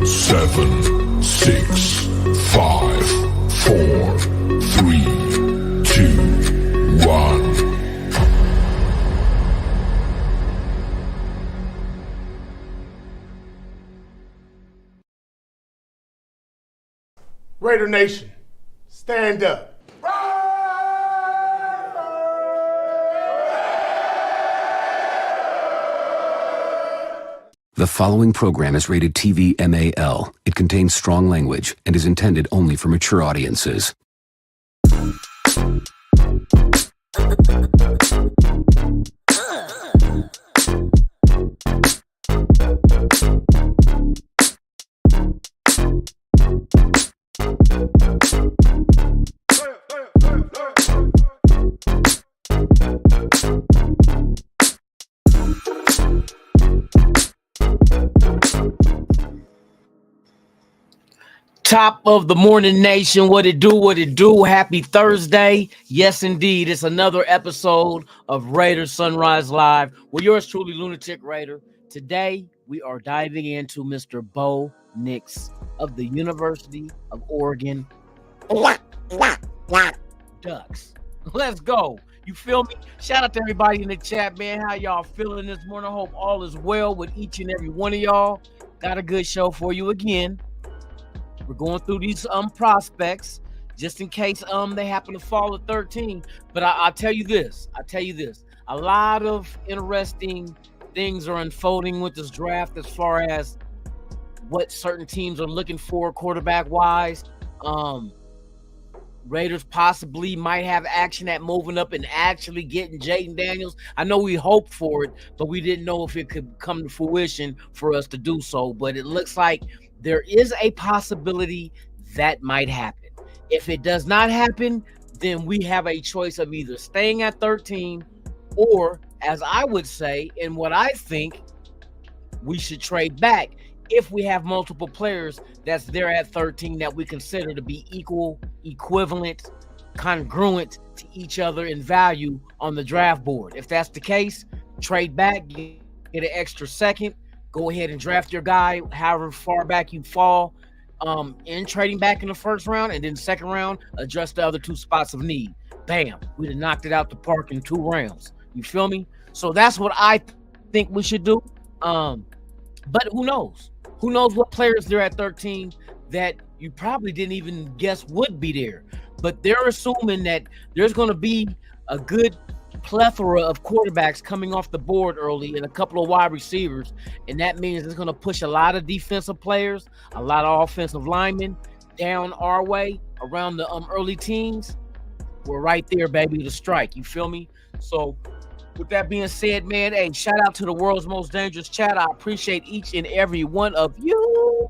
7, 6, 5, 4, 3, 2, 1. Raider Nation, stand up. The following program is rated TV MAL. It contains strong language and is intended only for mature audiences. Top of the morning nation, what it do? Happy Thursday. Yes, indeed. It's another episode of Raider Sunrise Live. Well, yours truly, Lunatik Raider. Today, we are diving into Mr. Bo Nix of the University of Oregon Ducks. Let's go. You feel me? Shout out to everybody in the chat, man. How y'all feeling this morning? I hope all is well with each and every one of y'all. Got a good show for you again. We're going through these prospects just in case they happen to fall at 13. But I'll tell you this. A lot of interesting things are unfolding with this draft as far as what certain teams are looking for quarterback-wise. Raiders possibly might have action at moving up and actually getting Jaden Daniels. I know we hoped for it, but we didn't know if it could come to fruition for us to do so. But it looks like there is a possibility that might happen. If it does not happen, then we have a choice of either staying at 13 or, as I would say, and what I think, we should trade back if we have multiple players that's there at 13 that we consider to be equal, equivalent, congruent to each other in value on the draft board. If that's the case, trade back, get an extra second, go ahead and draft your guy however far back you fall in trading back in the first round, and then second round, address the other two spots of need. Bam, we'd have knocked it out the park in 2 rounds. You feel me? So that's what I think we should do. But who knows? Who knows what players there at 13 that you probably didn't even guess would be there. But they're assuming that there's going to be a good plethora of quarterbacks coming off the board early and a couple of wide receivers. And that means it's going to push a lot of defensive players, a lot of offensive linemen down our way around the early teens. We're right there, baby, to strike. You feel me? So with that being said, man, hey, shout out to the world's most dangerous chat. I appreciate each and every one of you.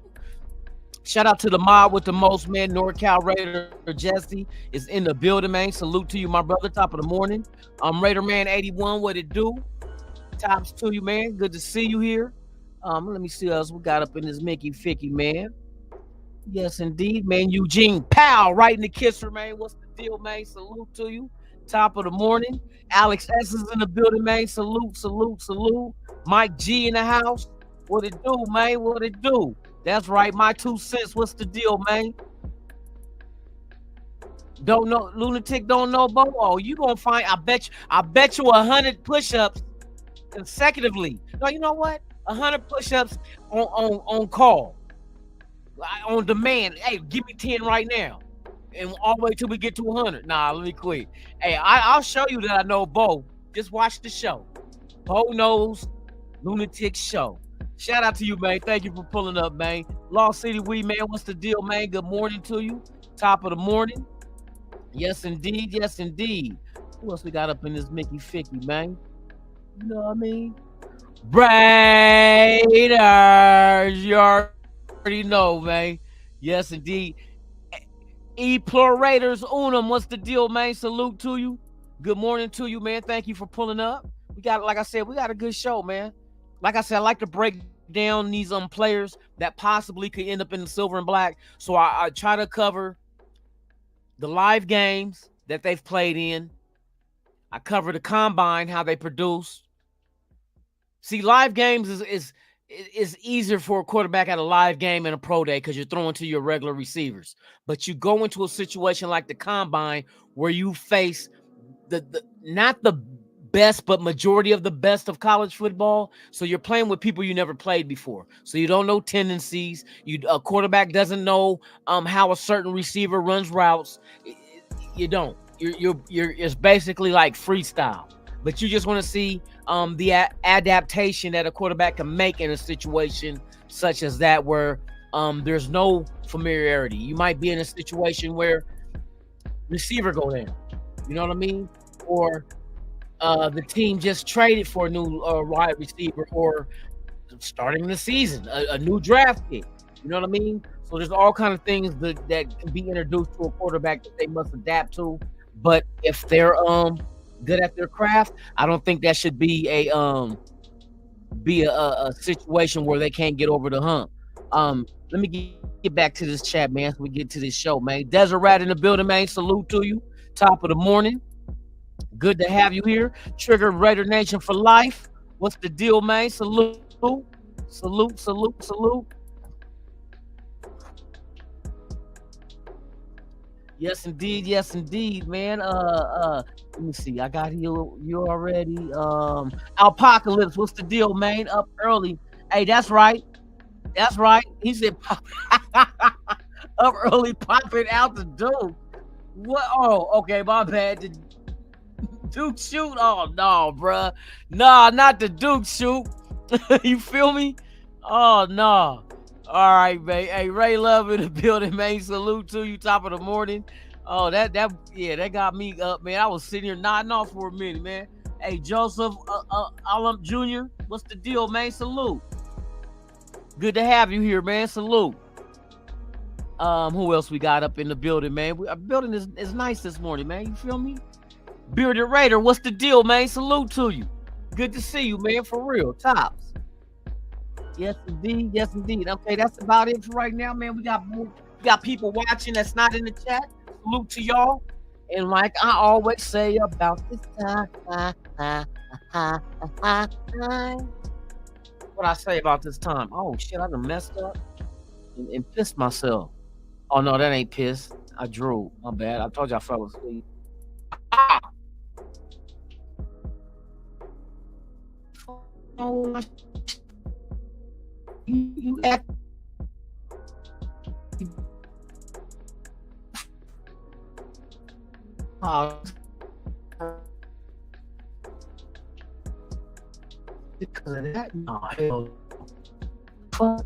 Shout out to the mob with the most, man. NorCal Raider Jesse is in the building, man. Salute to you, my brother. Top of the morning. Raider Man 81, what it do? Tops to you, man. Good to see you here. Let me see what else we got up in this Mickey Ficky, man. Yes, indeed, man. Eugene Powell, right in the kisser, man. What's the deal, man? Salute to you. Top of the morning. Alex S is in the building, man. Salute. Mike G in the house. What it do, man? What it do? That's right, my 2 cents. What's the deal, man? Don't know, Lunatic don't know, Bo. Oh, you gonna find? I bet you 100 push-ups consecutively. No, you know what? 100 push-ups on call, on demand. Hey, give me 10 right now, and all the way till we get to 100. Nah, let me quit. Hey, I'll show you that I know Bo. Just watch the show. Bo knows Lunatic show. Shout out to you, man. Thank you for pulling up, man. Lost City Weed, man. What's the deal, man? Good morning to you. Top of the morning. Yes, indeed. Yes, indeed. Who else we got up in this Mickey Ficky, man? You know what I mean? Raiders. You already know, man. Yes, indeed. Raiders Unum. What's the deal, man? Salute to you. Good morning to you, man. Thank you for pulling up. We got, like I said, we got a good show, man. Like I said, I like to break down these players that possibly could end up in the silver and black. So I try to cover the live games that they've played in. I cover the combine, how they produce. See, live games is it's easier for a quarterback at a live game and a pro day because you're throwing to your regular receivers. But you go into a situation like the combine where you face the not the best, but majority of the best of college football. So you're playing with people you never played before. So you don't know tendencies. A quarterback doesn't know how a certain receiver runs routes. You don't. You're it's basically like freestyle. But you just want to see the adaptation that a quarterback can make in a situation such as that where there's no familiarity. You might be in a situation where receiver go down. You know what I mean? Or the team just traded for a new wide receiver, or starting the season, a new draft pick. You know what I mean? So there's all kind of things that can be introduced to a quarterback that they must adapt to. But if they're good at their craft, I don't think that should be a situation where they can't get over the hump. Let me get back to this chat, man. So we get to this show, man. Desert Rat in the building, man. Salute to you. Top of the morning. Good to have you here. Trigger Raider Nation for life. What's the deal, man? Salute. Salute, salute, salute. Yes, indeed, man. Let me see. I got you already. Apocalypse, what's the deal, man? Up early. Hey, that's right. That's right. He said pop up early, popping out the door. What? Oh, okay, my bad. The Duke shoot? Oh no, bruh. Nah, not the Duke shoot. You feel me? Oh no. All right, man. Hey, Ray Love in the building, man. Salute to you, top of the morning. Oh, that got me up, man. I was sitting here nodding off for a minute, man. Hey, Joseph Alum Jr., what's the deal, man? Salute. Good to have you here, man. Salute. Who else we got up in the building, man? Our building is nice this morning, man. You feel me? Bearded Raider, what's the deal, man? Salute to you. Good to see you, man. For real. Tops. Yes, indeed. Yes, indeed. Okay, that's about it for right now, man. We got people watching that's not in the chat. Salute to y'all. And like I always say about this time, what I say about this time? Oh shit, I done messed up and pissed myself. Oh no, that ain't piss. I drew. My bad. I told you I fell asleep. Oh, you act. Because of that, no, hell. Fuck.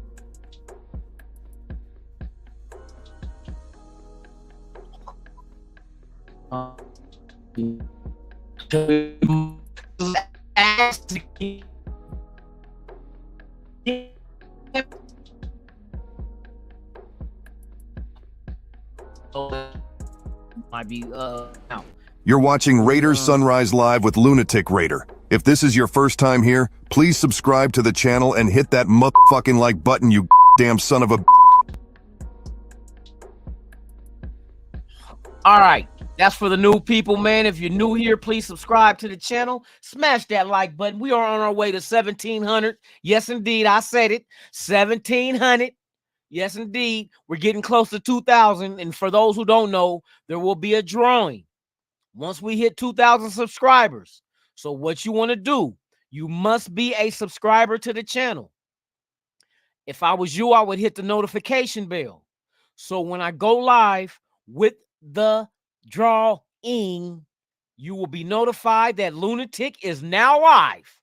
Might be now. You're watching Raiders Sunrise Live with Lunatic Raider. If this is your first time here, please subscribe to the channel and hit that motherfucking like button, you damn son of a. All right, that's for the new people, man. If you're new here, please subscribe to the channel. Smash that like button. We are on our way to 1,700. Yes, indeed, I said it. 1,700. Yes, indeed. We're getting close to 2,000. And for those who don't know, there will be a drawing once we hit 2,000 subscribers. So what you want to do, you must be a subscriber to the channel. If I was you, I would hit the notification bell. So when I go live with the drawing, you will be notified that Lunatic is now live.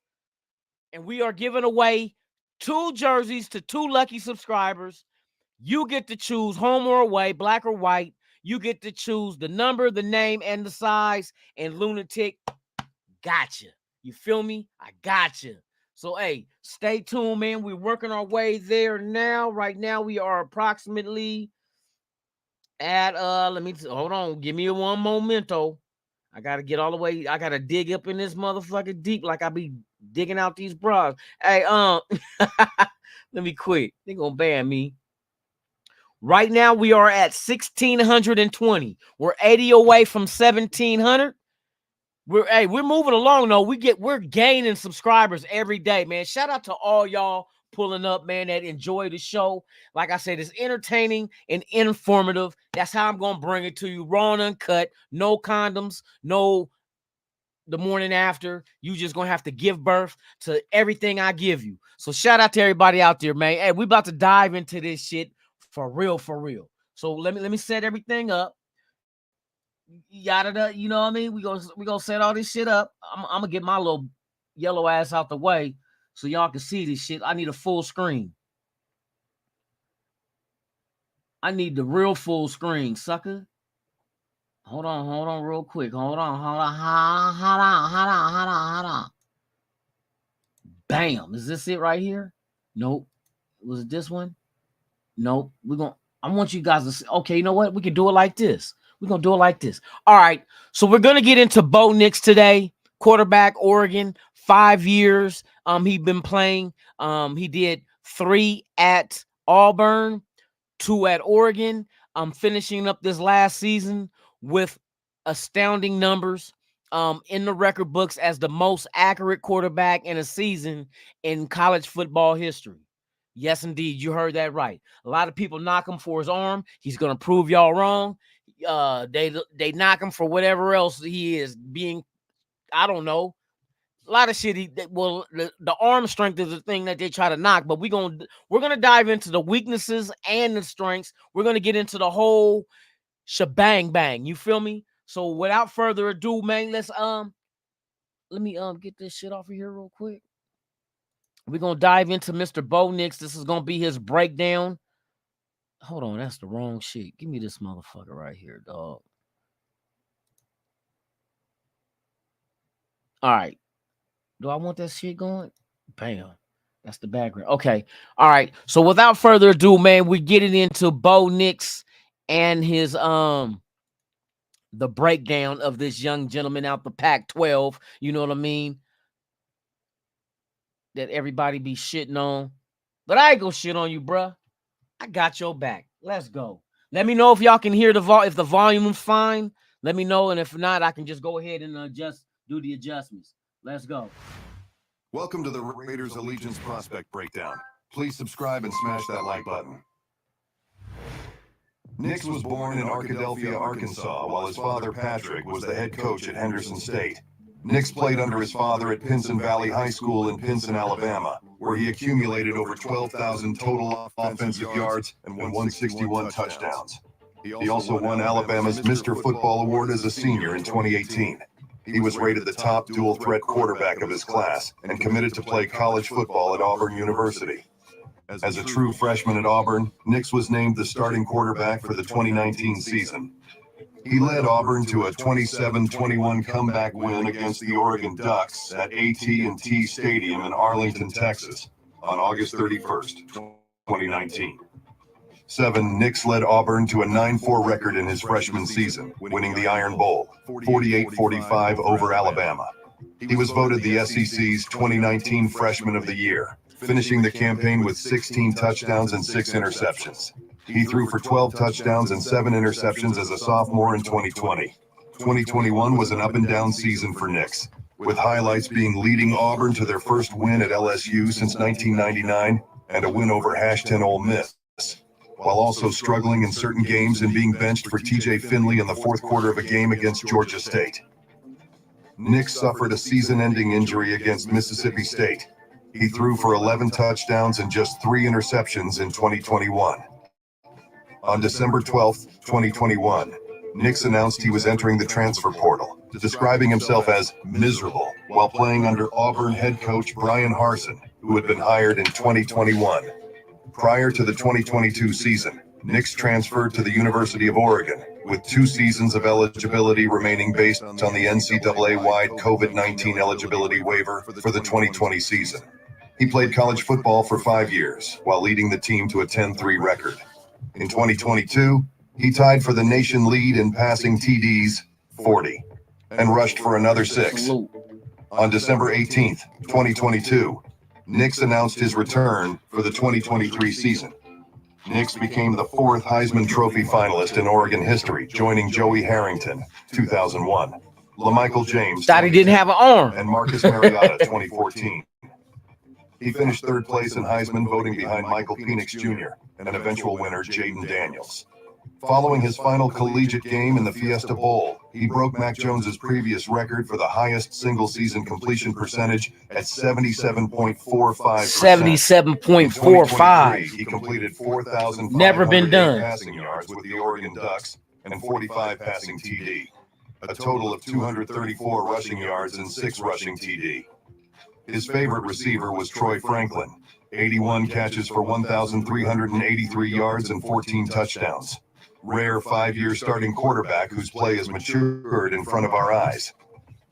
And we are giving away 2 jerseys to 2 lucky subscribers. You get to choose home or away, black or white. You get to choose the number, the name, and the size. And Lunatic, gotcha. You feel me? I gotcha. So, hey, stay tuned, man. We're working our way there now. Right now, we are approximately at, hold on. Give me one momento. I got to get all the way. I got to dig up in this motherfucker deep like I be digging out these bras. Hey, let me quit. They gonna ban me. Right now, we are at 1,620. We're 80 away from 1,700. We're moving along though. We're gaining subscribers every day, man. Shout out to all y'all pulling up, man, that enjoy the show. Like I said, it's entertaining and informative. That's how I'm gonna bring it to you, raw and uncut, no condoms, no the morning after. You just gonna have to give birth to everything I give you. So shout out to everybody out there, man. Hey, we about to dive into this shit for real, for real. So let me set everything up. Yada, you know what I mean? We gonna set all this shit up. I'm gonna get my little yellow ass out the way so y'all can see this shit. I need a full screen. I need the real full screen, sucker. Hold on, real quick. Hold on. Bam. Is this it right here? Nope. Was it this one? Nope. I want you guys to see. Okay, you know what? We can do it like this. We're gonna do it like this. All right. So we're gonna get into Bo Nix today. Quarterback, Oregon, 5 years. He's been playing. He did 3 at Auburn, 2 at Oregon. Finishing up this last season with astounding numbers in the record books as the most accurate quarterback in a season in college football history. Yes, indeed. You heard that right. A lot of people knock him for his arm. He's going to prove y'all wrong. They knock him for whatever else he is being, I don't know. A lot of shit. The arm strength is the thing that they try to knock, but we're gonna dive into the weaknesses and the strengths. We're gonna get into the whole shebang bang. You feel me? So without further ado, man, let's let me get this shit off of here real quick. We're gonna dive into Mr. Bo Nix. This is gonna be his breakdown. Hold on, that's the wrong shit. Give me this motherfucker right here, dog. All right. Do I want that shit going? Bam. That's the background. Okay. All right. So without further ado, man, we're getting into Bo Nix and his the breakdown of this young gentleman out the Pac-12. You know what I mean? That everybody be shitting on. But I ain't gonna shit on you, bruh. I got your back. Let's go. Let me know if y'all can hear if the volume is fine. Let me know. And if not, I can just go ahead and do the adjustments. Let's go. Welcome to the Raiders Allegiance Prospect Breakdown. Please subscribe and smash that like button. Nix was born in Arkadelphia, Arkansas, while his father, Patrick, was the head coach at Henderson State. Nix played under his father at Pinson Valley High School in Pinson, Alabama, where he accumulated over 12,000 total offensive yards and 161 touchdowns. He also won Alabama's Mr. Football Award as a senior in 2018. He was rated the top dual-threat quarterback of his class and committed to play college football at Auburn University. As a true freshman at Auburn, Nix was named the starting quarterback for the 2019 season. He led Auburn to a 27-21 comeback win against the Oregon Ducks at AT&T Stadium in Arlington, Texas, on August 31st, 2019. Nix led Auburn to a 9-4 record in his freshman season, winning the Iron Bowl, 48-45 over Alabama. He was voted the SEC's 2019 Freshman of the Year, finishing the campaign with 16 touchdowns and 6 interceptions. He threw for 12 touchdowns and 7 interceptions as a sophomore in 2020. 2021 was an up-and-down season for Nix, with highlights being leading Auburn to their first win at LSU since 1999 and a win over #10 Ole Miss, while also struggling in certain games and being benched for TJ Finley in the fourth quarter of a game against Georgia State. Nix suffered a season-ending injury against Mississippi State. He threw for 11 touchdowns and just 3 interceptions in 2021. On December 12, 2021, Nix announced he was entering the transfer portal, describing himself as miserable while playing under Auburn head coach Brian Harsin, who had been hired in 2021. Prior to the 2022 season, Nix transferred to the University of Oregon, with 2 seasons of eligibility remaining based on the NCAA-wide COVID-19 eligibility waiver for the 2020 season. He played college football for 5 years, while leading the team to a 10-3 record. In 2022, he tied for the nation lead in passing TDs, 40, and rushed for another 6. On December 18, 2022, Nix announced his return for the 2023 season. Nix became the 4th Heisman Trophy finalist in Oregon history, joining Joey Harrington, 2001, LaMichael James, Thought he didn't have an arm, and Marcus Mariota, 2014. He finished third place in Heisman voting behind Michael Penix Jr. and eventual winner Jaden Daniels. Following his final collegiate game in the Fiesta Bowl, he broke Mac Jones's previous record for the highest single-season completion percentage at 77.45%. 77.45. He completed 4,508 Never been done. passing yards with the Oregon Ducks and 45 passing TD. A total of 234 rushing yards and 6 rushing TD. His favorite receiver was Troy Franklin, 81 catches for 1,383 yards and 14 touchdowns. Rare 5-year starting quarterback whose play has matured in front of our eyes.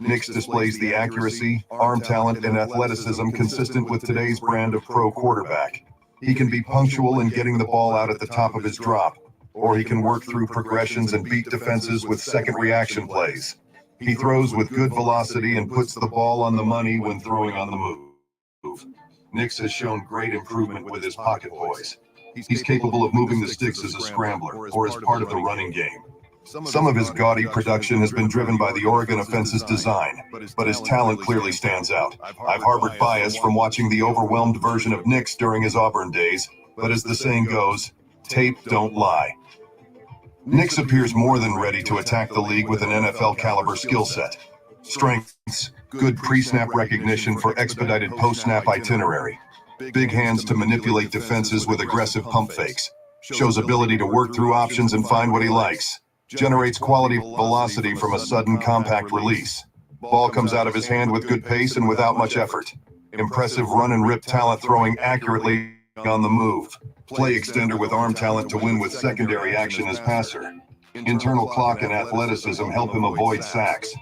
Nix displays the accuracy, arm talent, and athleticism consistent with today's brand of pro quarterback. He can be punctual in getting the ball out at the top of his drop, or he can work through progressions and beat defenses with second reaction plays. He throws with good velocity and puts the ball on the money when throwing on the move. Nix has shown great improvement with his pocket poise. He's capable of moving the sticks as a scrambler or as part of the running game. Some of his gaudy production has been driven by the Oregon offense's design, but his talent clearly stands out. I've harbored bias from watching the overwhelmed version of Nix during his Auburn days, but as the saying goes, tape don't lie. Nix appears more than ready to attack the league with an NFL-caliber skill set. Strengths: good pre-snap recognition for expedited post-snap itinerary. Big hands to manipulate defenses with aggressive pump fakes. Shows ability to work through options and find what he likes. Generates quality velocity from a sudden compact release. Ball comes out of his hand with good pace and without much effort. Impressive run and rip talent throwing accurately on the move. Play extender with arm talent to win with secondary action as passer. Internal clock and athleticism help him avoid sacks.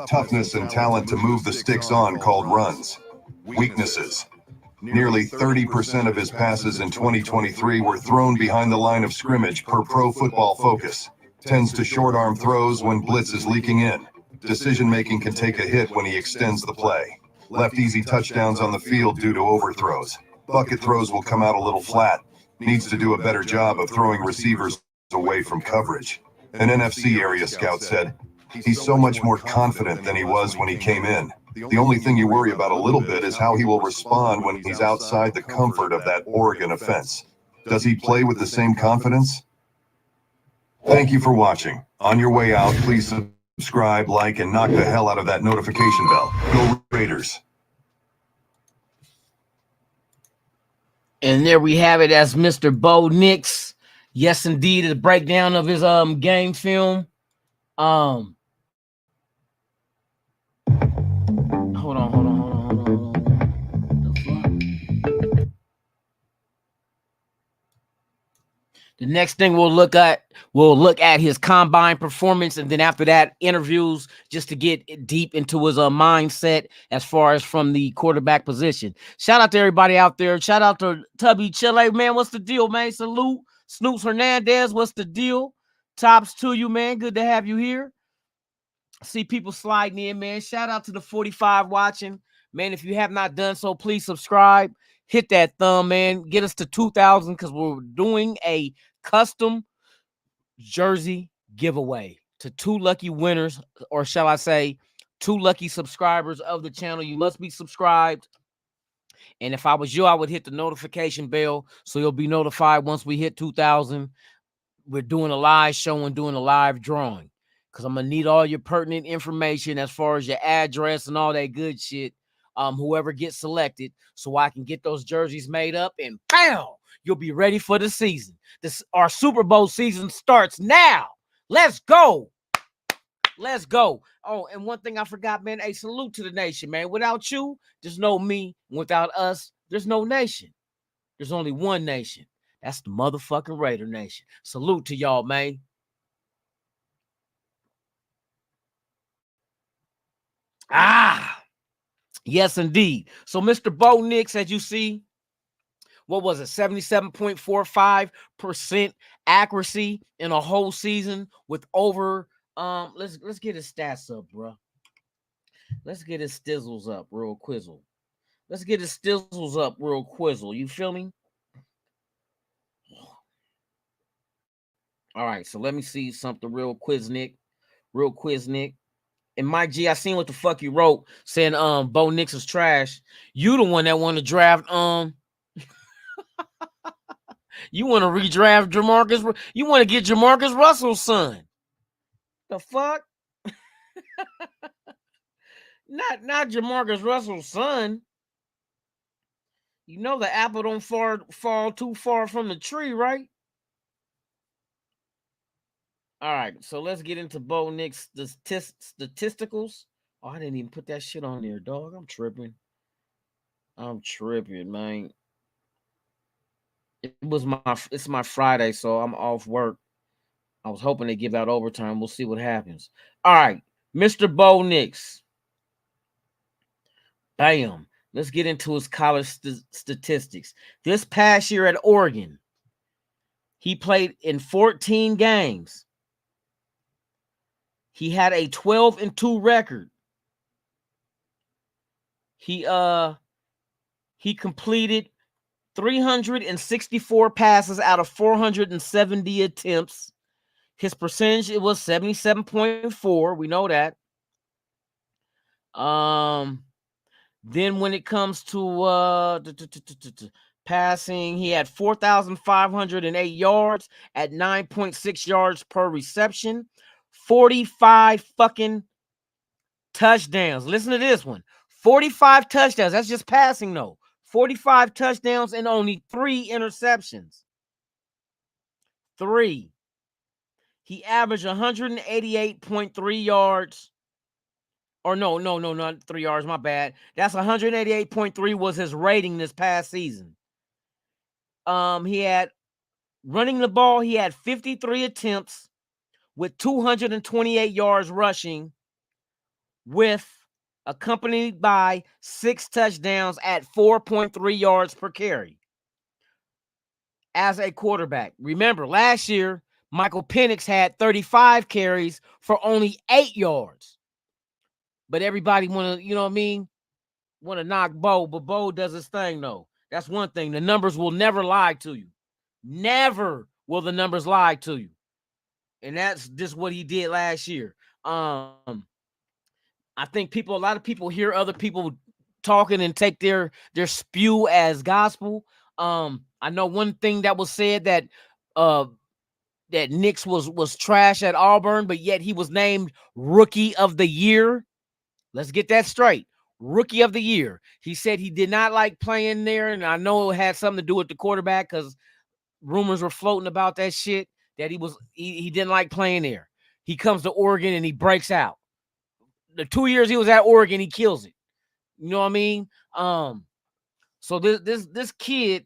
Toughness and talent to move the sticks on called runs. Weaknesses: nearly 30% of his passes in 2023 were thrown behind the line of scrimmage per Pro Football Focus. Tends to short arm throws when blitz is leaking in. Decision-making can take a hit when he extends the play. Left easy touchdowns on the field due to overthrows. Bucket throws will come out a little flat. Needs to do a better job of throwing receivers away from coverage. An NFC area scout said, "He's so much more confident than he was when he came in. The only thing you worry about a little bit is how he will respond when he's outside the comfort of that Oregon offense. Does he play with the same confidence?" Thank you for watching. On your way out, please subscribe, like, and knock the hell out of that notification bell. Go Raiders. And there we have it. As Mr. Bo Nix. Yes, indeed, a breakdown of his game film. Hold on. The next thing we'll look at his combine performance, and then after that, interviews, just to get deep into his mindset as far as from the quarterback position. Shout out to everybody out there. Shout out to Tubby Chile, man. What's the deal, man? Salute. Snoops Hernandez, what's the deal? Tops to you, man. Good to have you here. See people sliding in, man. Shout out to the 45 watching. Man, if you have not done so, please subscribe. Hit that thumb, man. Get us to 2,000 because we're doing a custom jersey giveaway to 2 lucky winners, or shall I say 2 lucky subscribers of the channel. You must be subscribed. And if I was you, I would hit the notification bell so you'll be notified once we hit 2,000. We're doing a live show and doing a live drawing because I'm going to need all your pertinent information as far as your address and all that good shit. Whoever gets selected, so I can get those jerseys made up, and bam, you'll be ready for the season. Our Super Bowl season starts now. Let's go. Let's go. Oh, and one thing I forgot, man. Hey, salute to the nation, man. Without you, there's no me. Without us, there's no nation. There's only one nation. That's the motherfucking Raider Nation. Salute to y'all, man. Yes, indeed. So, Mr. Bo Nix, as you see, what was it? 77.45% accuracy in a whole season with over let's get his stats up, bro. Let's get his stizzles up real quizzle. Let's get his stizzles up real quizzle. You feel me? All right, so let me see something real quiz, Nick. Real quiz, Nick. And Mike G, I seen what the fuck you wrote saying Bo Nix is trash. You the one that want to draft you want to redraft Jamarcus. You want to get Jamarcus Russell's son. The fuck? Not Jamarcus Russell's son. You know the apple don't fall too far from the tree, right? All right, so let's get into Bo Nix statisticals. Oh, I didn't even put that shit on there, dog. I'm tripping, man. It's my Friday, so I'm off work. I was hoping to give out overtime. We'll see what happens. All right, Mr. Bo Nix. Bam. Let's get into his college statistics. This past year at Oregon, he played in 14 games. He had a 12-2 record. He completed 364 passes out of 470 attempts. His percentage, it was 77.4. We know that. Then when it comes to passing, he had 4,508 yards at 9.6 yards per reception, 45 fucking touchdowns. Listen to this one. 45 touchdowns. That's just passing, though. 45 touchdowns and only 3 interceptions. 3. He averaged 188.3 yards. Or no, not 3 yards. My bad. That's 188.3 was his rating this past season. He had running the ball. He had 53 attempts with 228 yards rushing, with accompanied by 6 touchdowns at 4.3 yards per carry as a quarterback. Remember, last year, Michael Penix had 35 carries for only 8 yards. But everybody want to, you know what I mean, want to knock Bo, but Bo does his thing, though. That's one thing. The numbers will never lie to you. Never will the numbers lie to you. And that's just what he did last year. I think a lot of people hear other people talking and take their spew as gospel. I know one thing that was said that Nix was trash at Auburn, but yet he was named Rookie of the Year. Let's get that straight. Rookie of the Year. He said he did not like playing there, and I know it had something to do with the quarterback because rumors were floating about that shit, that he didn't like playing there. He comes to Oregon and he breaks out. The 2 years he was at Oregon, he kills it. You know what I mean? So this kid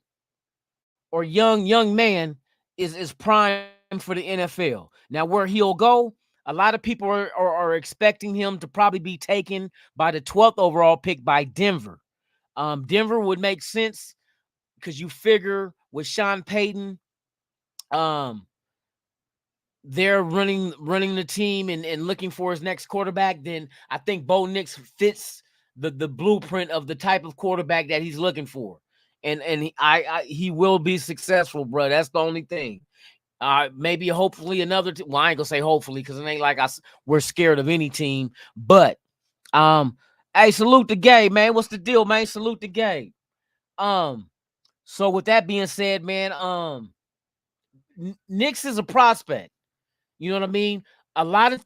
or young man is prime for the NFL. Now, where he'll go, a lot of people are expecting him to probably be taken by the 12th overall pick by Denver. Denver would make sense because you figure with Sean Payton, they're running the team and looking for his next quarterback. Then I think Bo Nix fits the blueprint of the type of quarterback that he's looking for. And he will be successful, bro. That's the only thing. Maybe hopefully another well, I ain't gonna say hopefully because it ain't like we're scared of any team. But hey, salute the Gay, man. What's the deal, man? Salute the Gay. So with that being said, man, Nix is a prospect. You know what I mean? A lot of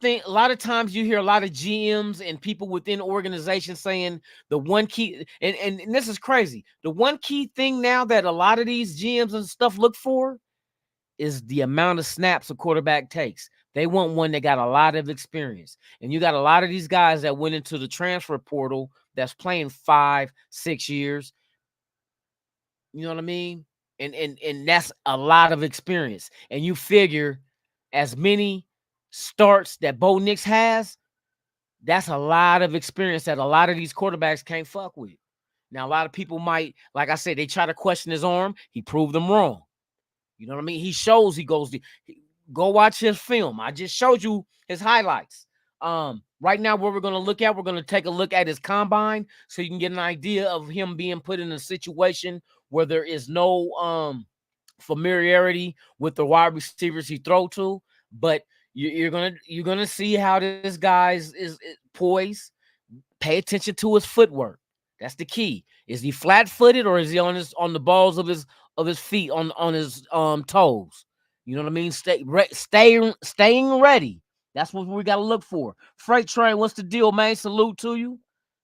times you hear a lot of GMs and people within organizations saying the one key, and this is crazy. The one key thing now that a lot of these GMs and stuff look for is the amount of snaps a quarterback takes. They want one that got a lot of experience. And you got a lot of these guys that went into the transfer portal that's playing 5-6 years. You know what I mean? And that's a lot of experience. And you figure as many starts that Bo Nix has, that's a lot of experience that a lot of these quarterbacks can't fuck with. Now, a lot of people might, like I said, they try to question his arm. He proved them wrong. You know what I mean? He shows he goes. Go watch his film. I just showed you his highlights. Right now, what we're going to look at, we're going to take a look at his combine so you can get an idea of him being put in a situation where there is no familiarity with the wide receivers he throw to. But you're gonna see how this guy's is poise. Pay attention to his footwork. That's the key. Is he flat-footed or is he on the balls of his feet on his toes? You know what I mean? Staying ready. That's what we got to look for. Freight Train, what's the deal, man? Salute to you.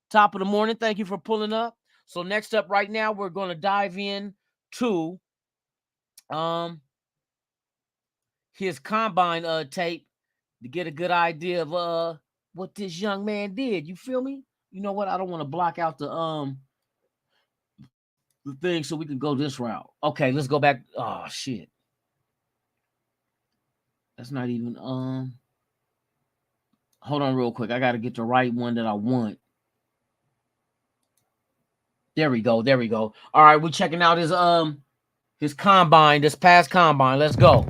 Top of the morning. Thank you for pulling up. So next up right now, we're going to dive in to his combine tape to get a good idea of what this young man did. You feel me? You know what? I don't want to block out the thing so we can go this route. Okay, let's go back. Oh shit. That's not even hold on real quick. I gotta get the right one that I want. There we go. There we go. All right, we're checking out his combine, this past combine. Let's go.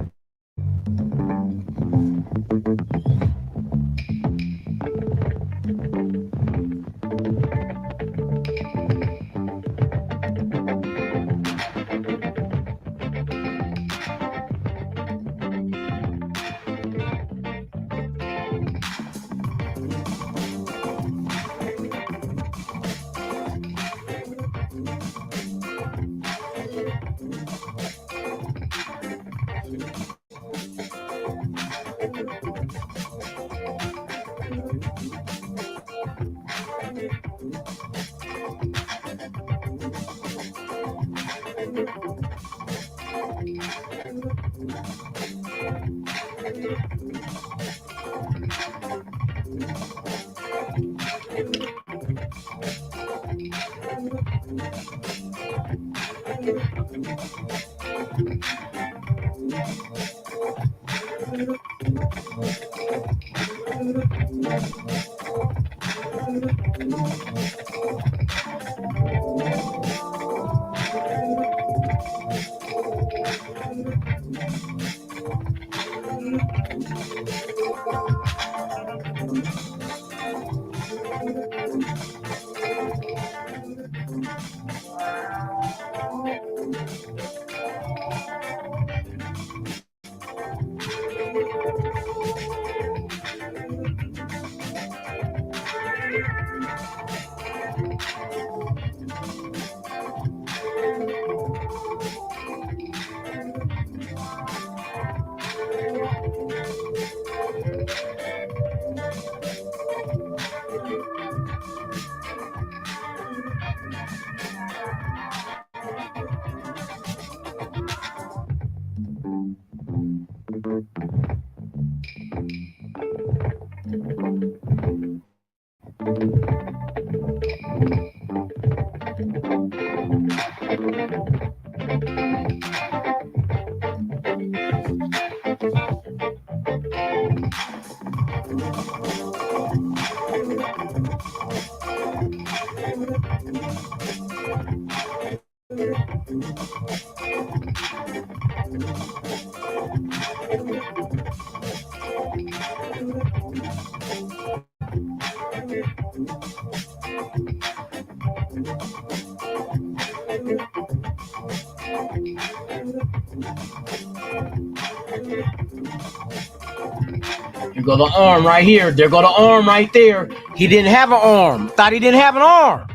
Here go the arm right here. There go the arm right there. He didn't have an arm. Thought he didn't have an arm.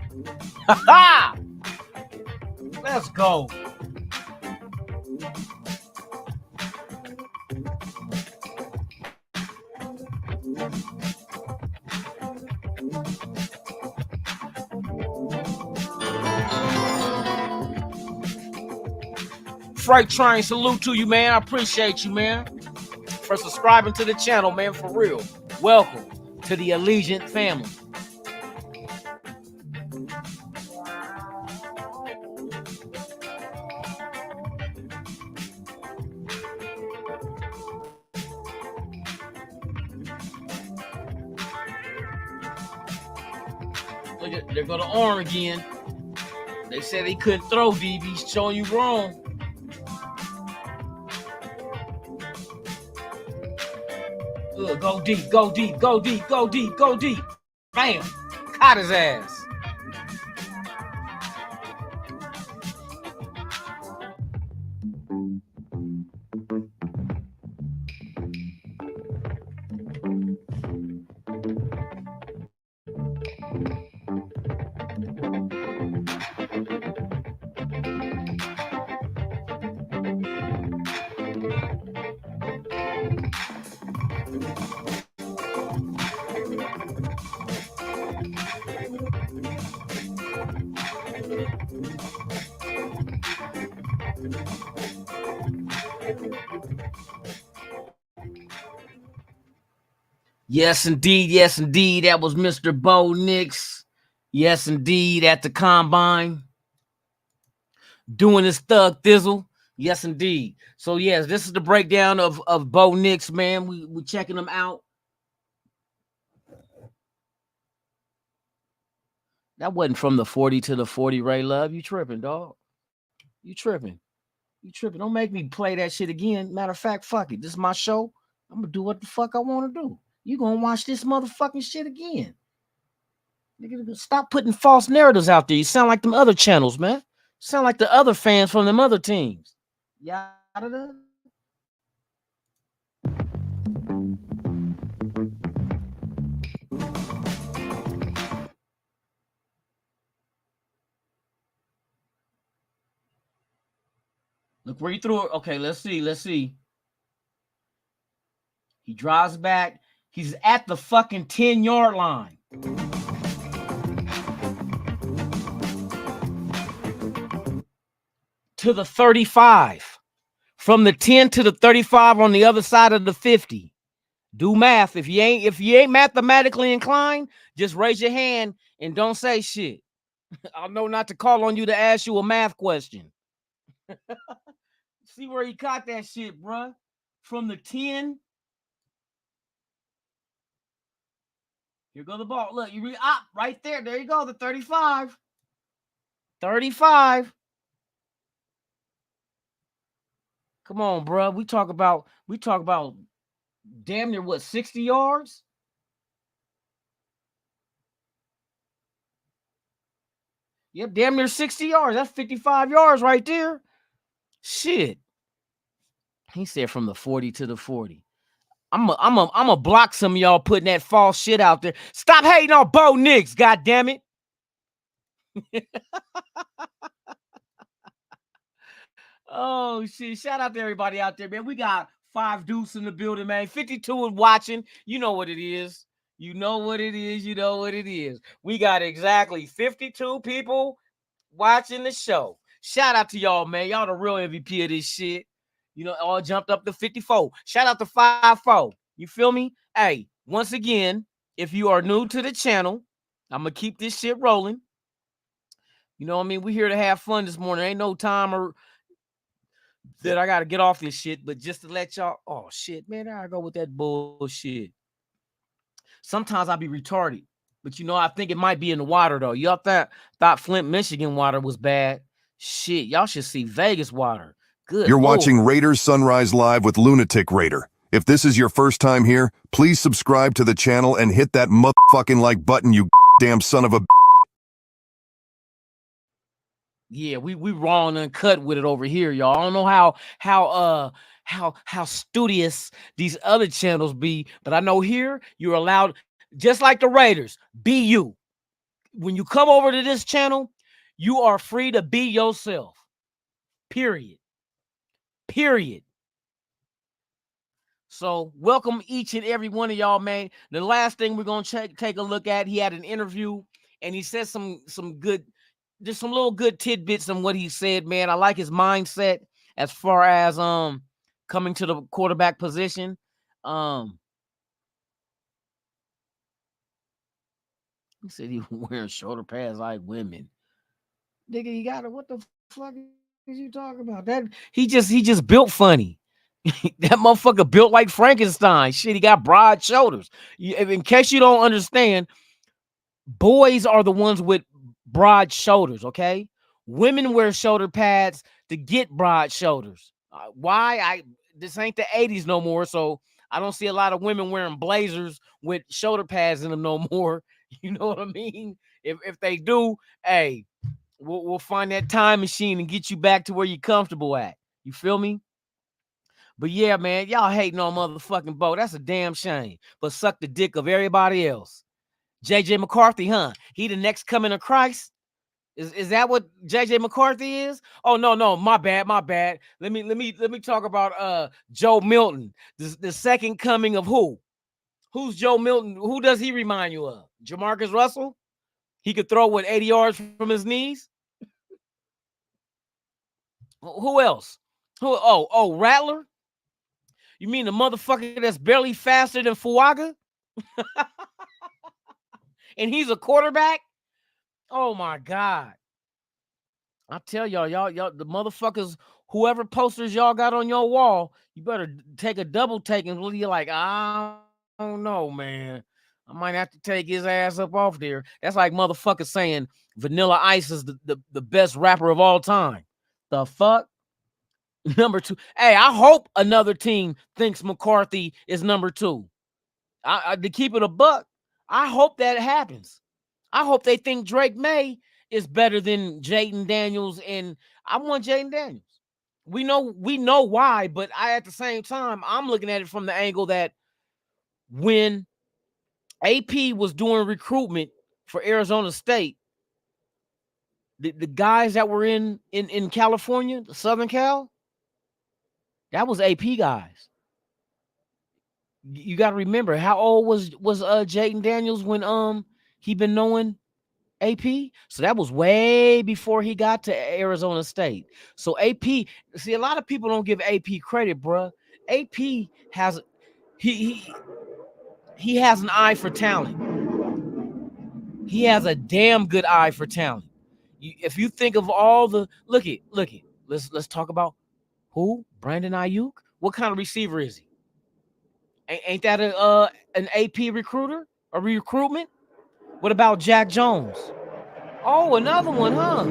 Ha ha! Let's go. Freight Train, salute to you, man. I appreciate you, man, for subscribing to the channel, man, for real. Welcome to the Allegiant family. Look at, there go the arm again. They said he couldn't throw, DB. Showing you wrong. Go deep, go deep, go deep, go deep, go deep. Bam. Caught his ass. Yes, indeed. Yes, indeed. That was Mr. Bo Nix. Yes, indeed. At the combine, doing his thug thizzle. Yes, indeed. So, yes, this is the breakdown of Bo Nix, man. We checking him out. That wasn't from the 40 to the 40, Ray Love. You tripping, dog. You tripping. You tripping. Don't make me play that shit again. Matter of fact, fuck it. This is my show. I'm going to do what the fuck I want to do. You going to watch this motherfucking shit again. Nigga, stop putting false narratives out there. You sound like them other channels, man. Sound like the other fans from them other teams. Yada. Look where he threw it. Okay, let's see. Let's see. He drives back. He's at the fucking 10-yard line. To the 35. From the 10 to the 35 on the other side of the 50. Do math. If you ain't mathematically inclined, just raise your hand and don't say shit. I'll know not to call on you to ask you a math question. See where he caught that shit, bruh? From the 10. Here go the ball. Look, you read right there. There you go. The 35. 35. Come on, bruh. We talk about damn near what, 60 yards? Yep, damn near 60 yards. That's 55 yards right there. Shit. He said from the 40 to the 40. I'm a block some of y'all putting that false shit out there. Stop hating on Bo Nix, god damn it. Oh shit. Shout out to everybody out there, man. We got 5 deuce in the building, man. 52 and watching. You know what it is. You know what it is. You know what it is. We got exactly 52 people watching the show. Shout out to y'all, man. Y'all the real MVP of this shit. You know, all jumped up to 54. Shout out to 5-4. You feel me? Hey, once again, if you are new to the channel, I'm going to keep this shit rolling. You know what I mean? We're here to have fun this morning. Ain't no timer that I got to get off this shit, but just to let y'all, oh shit, man, I go with that bullshit. Sometimes I be retarded, but you know, I think it might be in the water though. Y'all thought Flint, Michigan water was bad. Shit, y'all should see Vegas water. Good. You're Lord. watching Raiders Sunrise Live with Lunatic Raider. If this is your first time here, please subscribe to the channel and hit that motherfucking like button, you damn son of a. Yeah, we raw and uncut with it over here, y'all. I don't know how studious these other channels be, but I know here you're allowed, just like the Raiders, be you. When you come over to this channel, you are free to be yourself. Period. So welcome each and every one of y'all, man. The last thing we're gonna take a look at, he had an interview and he said some good, just some little good tidbits on what he said, man. I like his mindset as far as coming to the quarterback position. He said he was wearing shoulder pads like women. Nigga, you got it. What the fuck is you talking about? That he just built funny. That motherfucker built like Frankenstein. Shit, he got broad shoulders. In case you don't understand, boys are the ones with broad shoulders, okay? Women wear shoulder pads to get broad shoulders. Why? This ain't the 80s no more, so I don't see a lot of women wearing blazers with shoulder pads in them no more. You know what I mean? If they do, hey, we'll find that time machine and get you back to where you're comfortable at. You feel me? But yeah, man, y'all hating on motherfucking Bo. That's a damn shame. But suck the dick of everybody else. JJ McCarthy, huh? He the next coming of Christ? Is that what JJ McCarthy is? Oh no, my bad. Let me talk about Joe Milton. The second coming of who? Who's Joe Milton? Who does he remind you of? Jamarcus Russell? He could throw 80 yards from his knees? Who else? Oh, Rattler? You mean the motherfucker that's barely faster than Fuaga? And he's a quarterback? Oh my God. I tell y'all, the motherfuckers, whoever posters y'all got on your wall, you better take a double take and really like, I don't know, man. I might have to take his ass up off there. That's like motherfuckers saying Vanilla Ice is the best rapper of all time. The fuck? Number 2. Hey, I hope another team thinks McCarthy is number 2. To keep it a buck, I hope that happens. I hope they think Drake May is better than Jaden Daniels, and I want Jaden Daniels. We know why, but at the same time, I'm looking at it from the angle that when AP was doing recruitment for Arizona State, the guys that were in California, Southern Cal, that was AP guys. You got to remember, how old was Jaden Daniels when he been knowing AP? So that was way before he got to Arizona State. So AP, see, a lot of people don't give AP credit, bruh. AP has he has an eye for talent. He has a damn good eye for talent. If you think of all the look it, let's talk about who? Brandon Ayuk. What kind of receiver is he? Ain't that an AP recruiter? A recruitment? What about Jack Jones? Oh, another one, huh?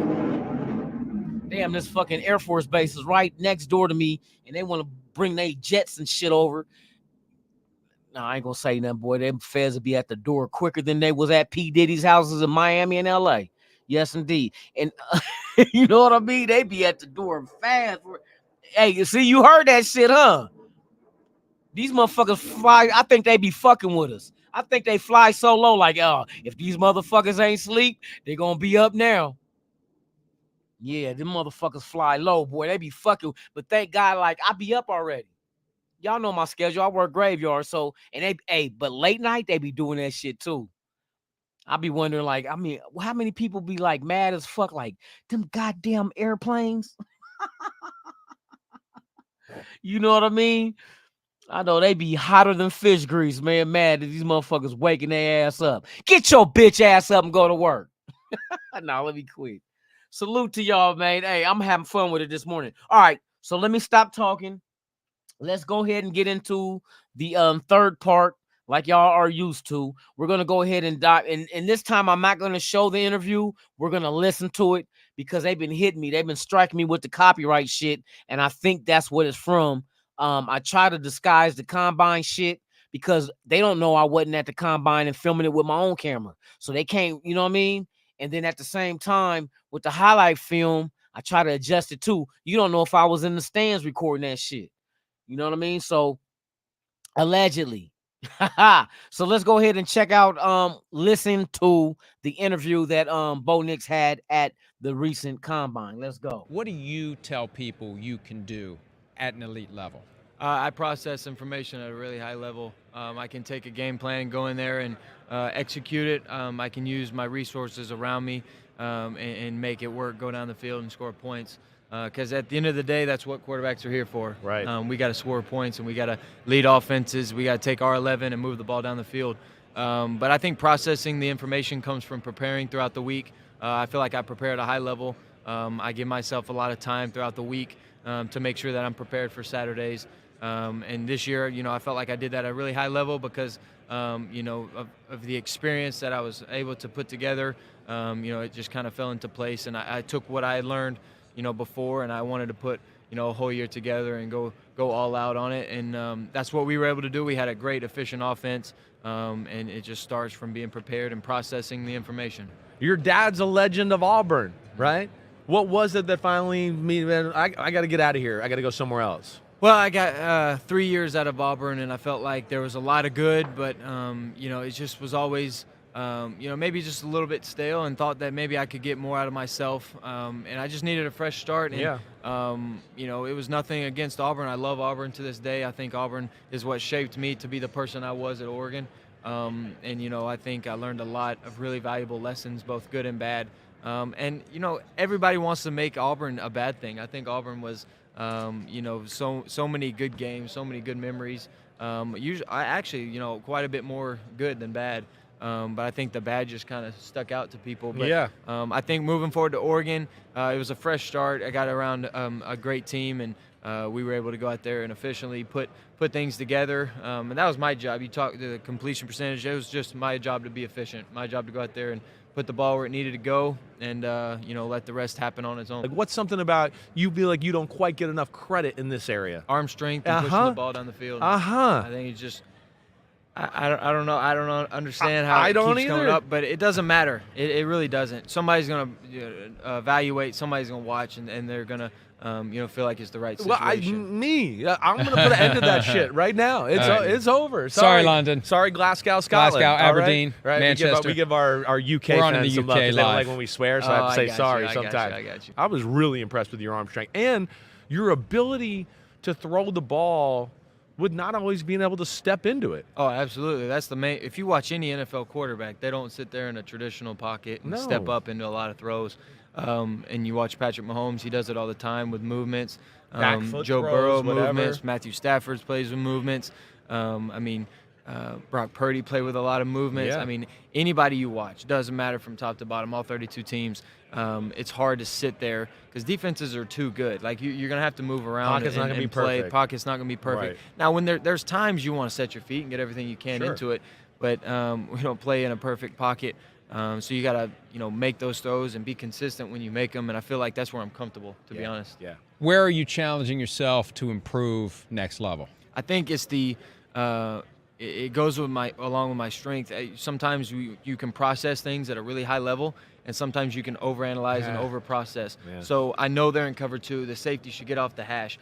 Damn, this fucking Air Force base is right next door to me, and they want to bring their jets and shit over. No, I ain't gonna say nothing, boy. Them feds will be at the door quicker than they was at P. Diddy's houses in Miami and LA. Yes, indeed. And you know what I mean? They be at the door fast. Hey, you see, you heard that shit, huh? These motherfuckers fly. I think they be fucking with us. I think they fly so low, like, oh, if these motherfuckers ain't sleep, they gonna be up now. Yeah, them motherfuckers fly low, boy. They be fucking. But thank God, like, I be up already. Y'all know my schedule. I work graveyard, so and but late night they be doing that shit too. I be wondering, like, I mean, how many people be like mad as fuck, like them goddamn airplanes? You know what I mean? I know they be hotter than fish grease, man. Mad that these motherfuckers waking their ass up. Get your bitch ass up and go to work. Nah, let me quit. Salute to y'all, man. Hey, I'm having fun with it this morning. All right, so let me stop talking. Let's go ahead and get into the third part, like y'all are used to. We're gonna go ahead and dive, and this time I'm not gonna show the interview. We're gonna listen to it because they've been hitting me. They've been striking me with the copyright shit, and I think that's what it's from. I try to disguise the combine shit because they don't know I wasn't at the combine and filming it with my own camera, so they can't. You know what I mean? And then at the same time, with the highlight film, I try to adjust it too. You don't know if I was in the stands recording that shit. You know what I mean? So allegedly. So let's go ahead and check out listen to the interview that Bo Nix had at the recent combine. Let's go. What do you tell people you can do at an elite level? I process information at a really high level. I can take a game plan, go in there and execute it. I can use my resources around me and make it work, go down the field and score points. Because at the end of the day, that's what quarterbacks are here for. Right. We got to score points and we got to lead offenses. We got to take our 11 and move the ball down the field. But I think processing the information comes from preparing throughout the week. I feel like I prepare at a high level. I give myself a lot of time throughout the week to make sure that I'm prepared for Saturdays. And this year, I felt like I did that at a really high level because, of the experience that I was able to put together. It just kind of fell into place. And I took what I had learned, before, and I wanted to put, a whole year together and go all out on it. And that's what we were able to do. We had a great, efficient offense, and it just starts from being prepared and processing the information. Your dad's a legend of Auburn, right? What was it that finally I got to get out of here. I got to go somewhere else. Well, I got 3 years out of Auburn, and I felt like there was a lot of good, but, it just was always, maybe just a little bit stale, and thought that maybe I could get more out of myself. And I just needed a fresh start. And, it was nothing against Auburn. I love Auburn to this day. I think Auburn is what shaped me to be the person I was at Oregon. I think I learned a lot of really valuable lessons, both good and bad. And everybody wants to make Auburn a bad thing. I think Auburn was, so many good games, so many good memories. Usually, I actually, quite a bit more good than bad. But I think the bad just kind of stuck out to people. But, Yeah. I think moving forward to Oregon, it was a fresh start. I got around a great team, and we were able to go out there and efficiently put things together. And that was my job. You talked to the completion percentage. It was just my job to be efficient. My job to go out there and put the ball where it needed to go, and let the rest happen on its own. Like, what's something about you feel like you don't quite get enough credit in this area? Arm strength and pushing the ball down the field. I think it's just I don't know. I don't understand how it keeps coming up, but it doesn't matter. It really doesn't. Somebody's gonna evaluate. Somebody's gonna watch, and they're gonna feel like it's the right situation. I'm gonna put an end to that shit right now. It's over. Sorry, London. Sorry, Glasgow, Scotland. Glasgow, Aberdeen, right? Manchester. We give our UK We're on in fans the some UK love 'cause they don't live. like when we swear, so I have to say sorry sometimes. I got you. I was really impressed with your arm strength and your ability to throw the ball with not always being able to step into it. Oh, absolutely. That's the main. If you watch any NFL quarterback, they don't sit there in a traditional pocket and step up into a lot of throws. And you watch Patrick Mahomes; he does it all the time with movements. Back foot Joe throws, Burrow whatever. movements. Matthew Stafford plays with movements. Brock Purdy played with a lot of movements. Yeah. I mean, anybody you watch, doesn't matter from top to bottom, all 32 teams. It's hard to sit there because defenses are too good. Like you're gonna have to move around. Pocket's not gonna be play. perfect. Pocket's not gonna be perfect. Right. Now, when there's times you want to set your feet and get everything you can into it, but we don't play in a perfect pocket. So you gotta make those throws and be consistent when you make them. And I feel like that's where I'm comfortable, to be honest. Yeah. Where are you challenging yourself to improve next level? I think it's it goes with along with my strength. Sometimes you can process things at a really high level, and sometimes you can overanalyze and overprocess. Yeah. So I know they're in cover two. The safety should get off the hash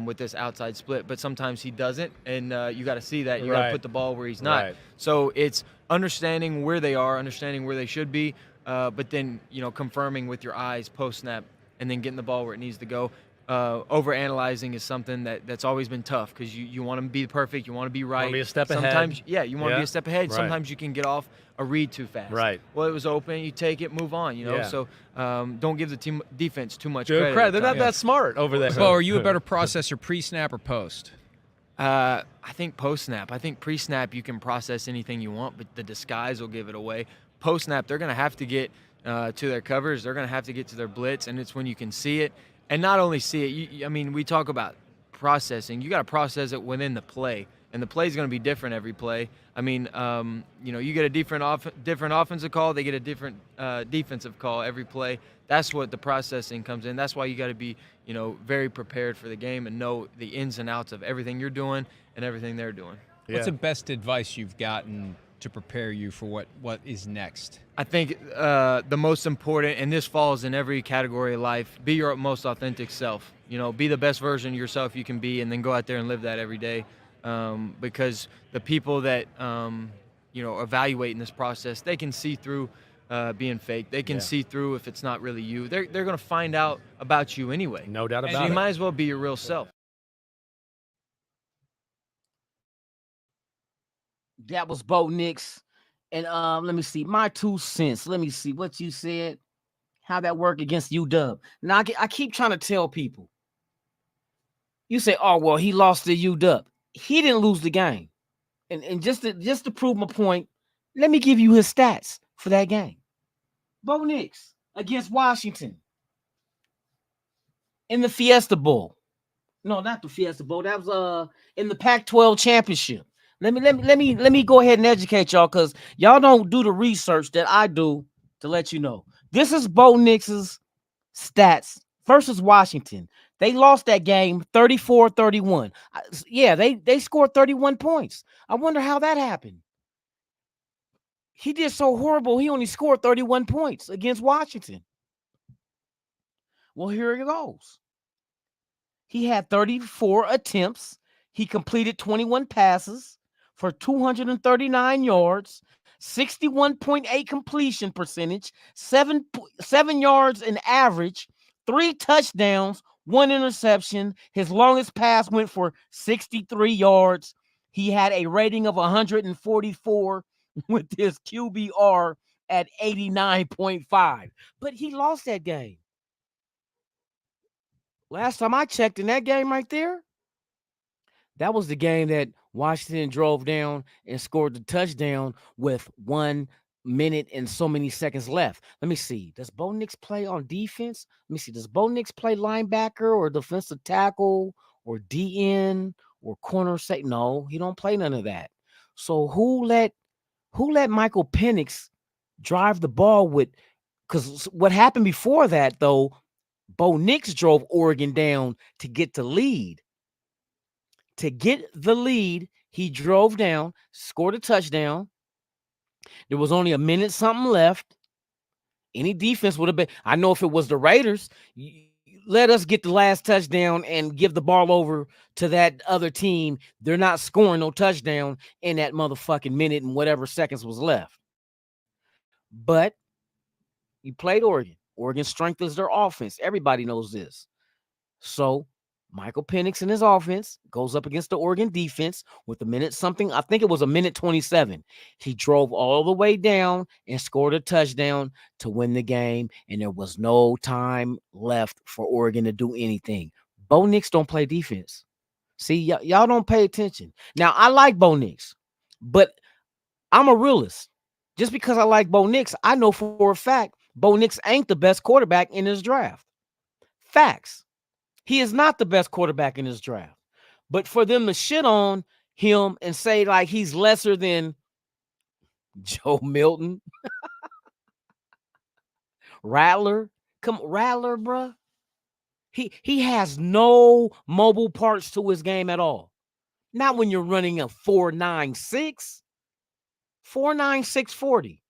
with this outside split, but sometimes he doesn't, and you got to see that. You got to put the ball where he's not. Right. So it's understanding where they are, understanding where they should be, but then confirming with your eyes post snap, and then getting the ball where it needs to go. Overanalyzing is something that's always been tough because you want to be perfect, you want to be right. Want to be a step ahead. Sometimes, you want to be a step ahead. Right. Sometimes you can get off a read too fast. Right. Well, it was open, you take it, move on. Yeah. So don't give the team defense too much Good credit. credit. They're not that smart over there. Bo, are you a better processor pre-snap or post? I think post-snap. I think pre-snap you can process anything you want, but the disguise will give it away. Post-snap, they're going to have to get to their covers. They're going to have to get to their blitz, and it's when you can see it. And not only see it, we talk about processing. You got to process it within the play, and the play is going to be different every play. You get a different offensive call, they get a different defensive call every play. That's what the processing comes in. That's why you got to be, very prepared for the game and know the ins and outs of everything you're doing and everything they're doing. What's the best advice you've gotten to prepare you for what is next? I think the most important, and this falls in every category of life, be your most authentic self. Be the best version of yourself you can be, and then go out there and live that every day. Because the people that evaluate in this process, they can see through being fake. They can see through if it's not really you. They're going to find out about you anyway. No doubt about so it. you might as well be your real self. That was Bo Nix. And let me see. My 2 cents. Let me see what you said. How that work against UW. Now I keep trying to tell people. You say, oh, well, he lost to UW. He didn't lose the game. And just to prove my point, let me give you his stats for that game. Bo Nix against Washington in the Fiesta Bowl. No, not the Fiesta Bowl. That was in the Pac-12 championship. Let me go ahead and educate y'all, because y'all don't do the research that I do to let you know. This is Bo Nix's stats versus Washington. They lost that game 34-31. Yeah, they scored 31 points. I wonder how that happened. He did so horrible, he only scored 31 points against Washington. Well, here it goes. He had 34 attempts. He completed 21 passes for 239 yards, 61.8 completion percentage, 7 yards in average, 3 touchdowns, 1 interception. His longest pass went for 63 yards. He had a rating of 144 with his QBR at 89.5. But he lost that game. Last time I checked in that game right there, that was the game that Washington drove down and scored the touchdown with 1 minute and so many seconds left. Let me see. Does Bo Nix play on defense? Let me see. Does Bo Nix play linebacker or defensive tackle or DN or corner? Say no, he don't play none of that. So who let Michael Penix drive the ball with? Because what happened before that though, Bo Nix drove Oregon down to get the lead. To get the lead, he drove down, scored a touchdown. There was only a minute something left. Any defense would have been. I know if it was the Raiders, let us get the last touchdown and give the ball over to that other team. They're not scoring no touchdown in that motherfucking minute and whatever seconds was left. But you played Oregon. Oregon's strength is their offense. Everybody knows this. So Michael Penix and his offense goes up against the Oregon defense with a minute something. I think it was a minute 27. He drove all the way down and scored a touchdown to win the game, and there was no time left for Oregon to do anything. Bo Nix don't play defense. See, y'all don't pay attention. Now, I like Bo Nix, but I'm a realist. Just because I like Bo Nix, I know for a fact Bo Nix ain't the best quarterback in this draft. Facts. He is not the best quarterback in this draft. But for them to shit on him and say like he's lesser than Joe Milton, Rattler, Rattler, bruh. He has no mobile parts to his game at all. Not when you're running a 4.96. 4.96 40.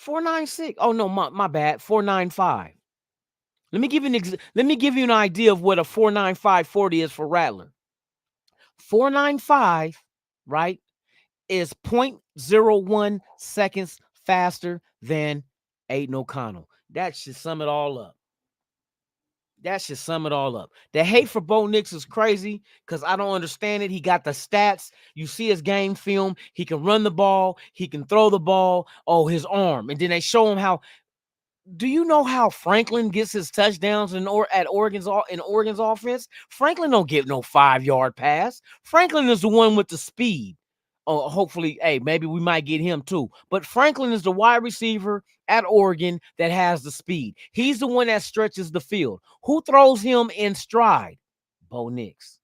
4.96. Oh no, my bad. 4.95. Let me give you an idea of what a 4.95 40 is for Rattler. 4.95, right, is 0.01 seconds faster than Aiden O'Connell. That should sum it all up. The hate for Bo Nix is crazy because I don't understand it. He got the stats. You see his game film. He can run the ball. He can throw the ball. Oh, his arm. And then they show him how. Do you know how Franklin gets his touchdowns in Oregon's offense? Franklin don't get no 5-yard pass. Franklin is the one with the speed. Oh, hopefully, hey, maybe we might get him too. But Franklin is the wide receiver at Oregon that has the speed. He's the one that stretches the field. Who throws him in stride? Bo Nix.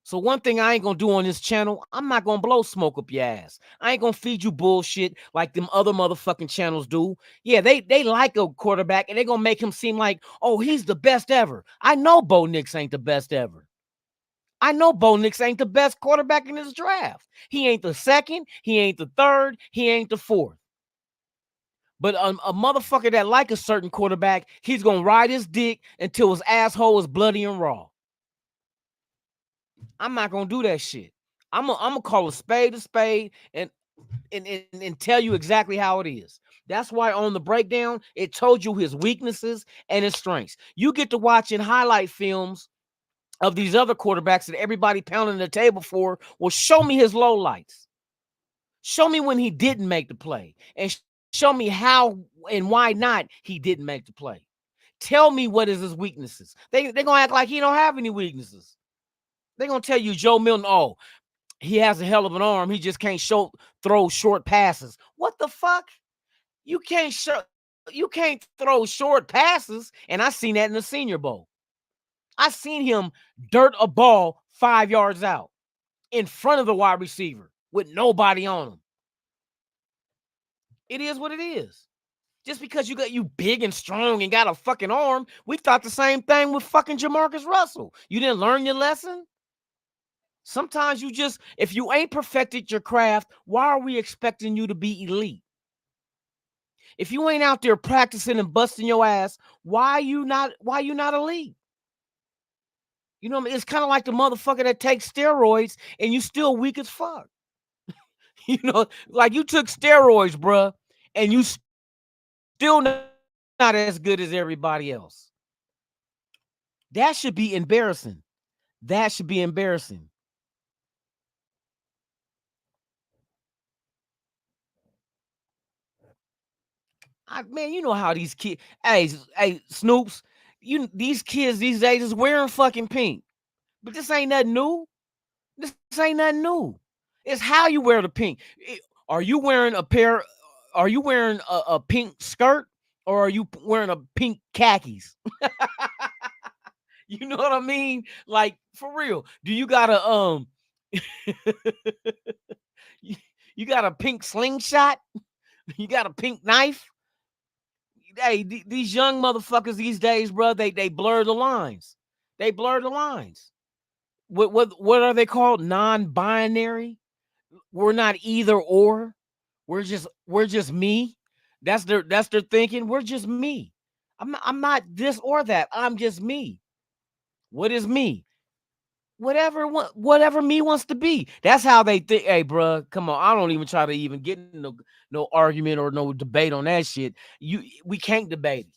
So one thing I ain't gonna do on this channel, I'm not gonna blow smoke up your ass. I ain't gonna feed you bullshit like them other motherfucking channels do. Yeah, they like a quarterback and they gonna make him seem like, oh, he's the best ever. I know Bo Nix ain't the best ever. I know Bo Nix ain't the best quarterback in this draft. He ain't the second, he ain't the third, he ain't the fourth. But a motherfucker that like a certain quarterback, he's gonna ride his dick until his asshole is bloody and raw. I'm not gonna do that shit. I'm gonna call a spade and tell you exactly how it is. That's why on the breakdown, it told you his weaknesses and his strengths. You get to watching highlight films of these other quarterbacks that everybody pounding the table for. Well, show me his lowlights. Show me when he didn't make the play. And show me how and why not he didn't make the play. Tell me what is his weaknesses. They're going to act like he don't have any weaknesses. They're going to tell you Joe Milton, oh, he has a hell of an arm. He just can't throw short passes. What the fuck? You can't throw short passes. And I seen that in the Senior Bowl. I seen him dirt a ball 5 yards out in front of the wide receiver with nobody on him. It is what it is. Just because you big and strong and got a fucking arm, we thought the same thing with fucking Jamarcus Russell. You didn't learn your lesson? Sometimes if you ain't perfected your craft, why are we expecting you to be elite? If you ain't out there practicing and busting your ass, why you not elite? You know what I mean? It's kind of like the motherfucker that takes steroids and you still weak as fuck. You know, like you took steroids, bruh, and you still not as good as everybody else. That should be embarrassing. That should be embarrassing. Man, you know how these kids. Hey, Snoops, these kids these days is wearing fucking pink, but this ain't nothing new. This ain't nothing new. It's how you wear the pink. Are you wearing a pair? Are you wearing a pink skirt, or are you wearing a pink khakis? You know what I mean? Like for real. Do you got a you, you got a pink slingshot? You got a pink knife? Hey, these young motherfuckers these days, bro, they blur the lines. They blur the lines. What are they called? Non-binary? We're not either or. We're just me. That's their thinking. We're just me. I'm not this or that. I'm just me. What is me? Whatever me wants to be. That's how they think. Hey, bro, come on. I don't even try to even get in no argument or no debate on that shit. We can't debate it.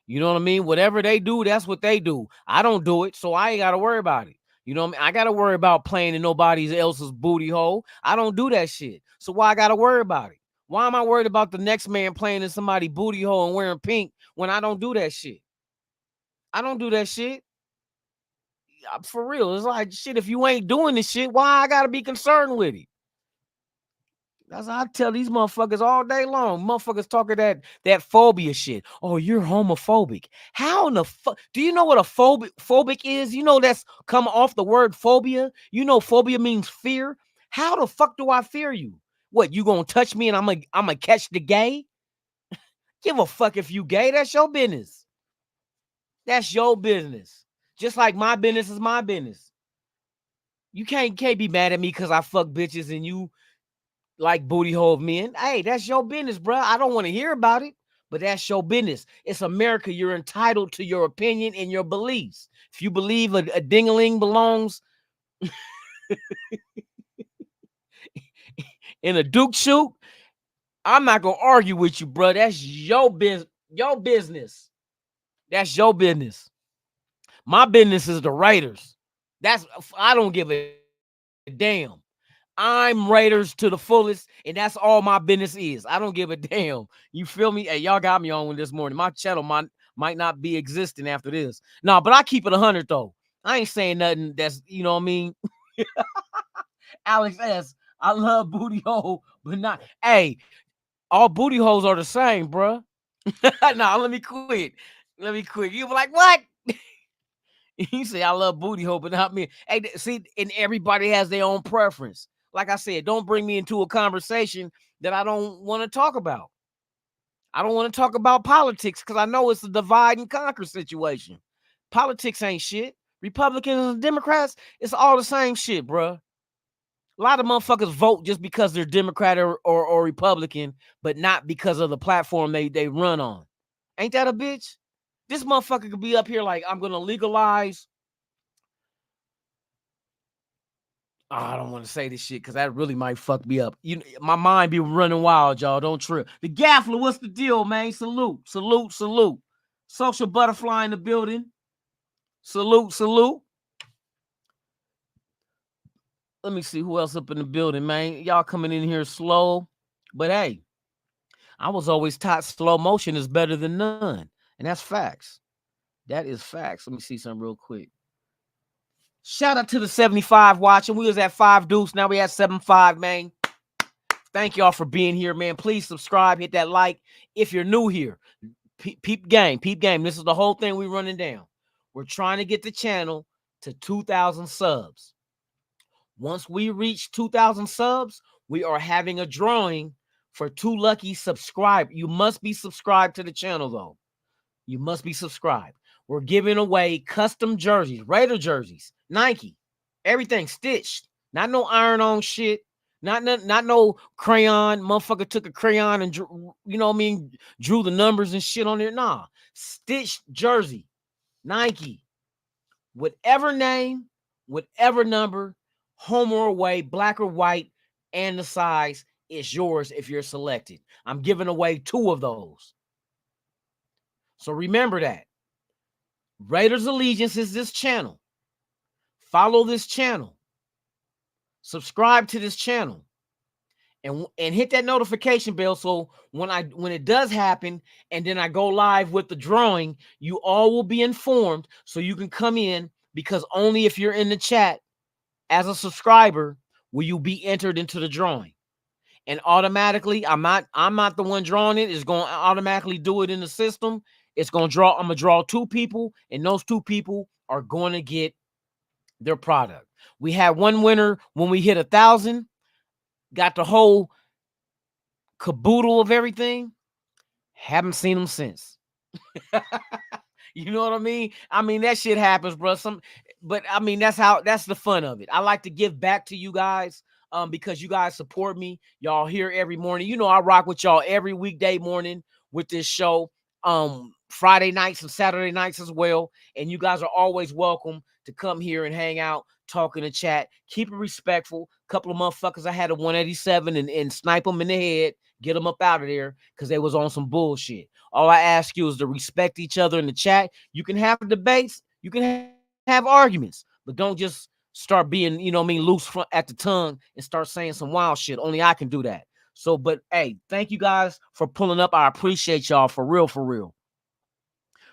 You know what I mean? Whatever they do, that's what they do. I don't do it, so I ain't got to worry about it. You know what I mean? I got to worry about playing in nobody else's booty hole. I don't do that shit. So why I got to worry about it? Why am I worried about the next man playing in somebody's booty hole and wearing pink when I don't do that shit? I don't do that shit. For real. It's like, shit, if you ain't doing this shit, why I got to be concerned with it? That's how I tell these motherfuckers all day long. Motherfuckers talking that phobia shit. Oh, you're homophobic. How in the fuck? Do you know what a phobic is? You know that's come off the word phobia. You know phobia means fear. How the fuck do I fear you? What, you gonna touch me and I'm gonna catch the gay? Give a fuck if you gay. That's your business. That's your business. Just like my business is my business. You can't be mad at me because I fuck bitches and you like booty hole men. Hey, that's your business, bro. I don't want to hear about it, but that's your business. It's America. You're entitled to your opinion and your beliefs. If you believe a dingaling belongs in a Duke shoot, I'm not gonna argue with you, bro. That's your business. Your business. That's your business. My business is the Raiders. I don't give a damn. I'm Raiders to the fullest, and that's all my business is. I don't give a damn. You feel me? Hey, y'all got me on one this morning. My channel might not be existing after this. No, but I keep it 100 though. I ain't saying nothing that's, you know what I mean? Alex S. I love booty hole, but not. Hey, all booty holes are the same, bruh. Nah, let me quit. Let me quit. You be like, what? You say I love booty hole, but not me. Hey, see, and everybody has their own preference. Like I said, don't bring me into a conversation that I don't want to talk about. I don't want to talk about politics because I know it's a divide and conquer situation. Politics ain't shit. Republicans and Democrats, it's all the same shit, bruh. A lot of motherfuckers vote just because they're Democrat or Republican, but not because of the platform they run on. Ain't that a bitch? This motherfucker could be up here like, I'm going to legalize. I don't want to say this shit because that really might fuck me up. My mind be running wild, y'all. Don't trip. The Gaffler, what's the deal, man? Salute, salute, salute. Social butterfly in the building. Salute, salute. Let me see who else up in the building, man. Y'all coming in here slow. But hey, I was always taught slow motion is better than none. And that's facts. That is facts. Let me see something real quick. Shout out to the 75 watching. We was at 5 deuce. Now we at 7-5, man. Thank y'all for being here, man. Please subscribe, hit that like. If you're new here, peep game. This is the whole thing we running down. We're trying to get the channel to 2,000 subs. Once we reach 2,000 subs, we are having a drawing for 2 lucky subscribers. You must be subscribed to the channel, though. You must be subscribed. We're giving away custom jerseys, Raider jerseys, Nike, everything stitched. Not no iron-on shit. Not no crayon. Motherfucker took a crayon and drew, you know what I mean, drew the numbers and shit on there. Nah, stitched jersey, Nike, whatever name, whatever number, home or away, black or white, and the size is yours if you're selected. I'm giving away 2 of those. So remember that. Raiders Allegiance is this channel. Follow this channel. Subscribe to this channel. and hit that notification bell so when it does happen and then I go live with the drawing, you all will be informed so you can come in, because only if you're in the chat as a subscriber will you be entered into the drawing. And automatically, I'm not the one drawing it. It's going to automatically do it in the system. I'm going to draw 2 people, and those 2 people are going to get their product. We had one winner when we hit 1,000, got the whole caboodle of everything. Haven't seen them since. You know what I mean? I mean, that shit happens, bro. But I mean, that's the fun of it. I like to give back to you guys, because you guys support me. Y'all here every morning. You know, I rock with y'all every weekday morning with this show. Friday nights and Saturday nights as well. And you guys are always welcome to come here and hang out, talk in the chat. Keep it respectful. A couple of motherfuckers I had a 187 and snipe them in the head, get them up out of there because they was on some bullshit. All I ask you is to respect each other in the chat. You can have debates, you can have arguments, but don't just start being, loose at the tongue and start saying some wild shit. Only I can do that. So, but hey, thank you guys for pulling up. I appreciate y'all for real, for real.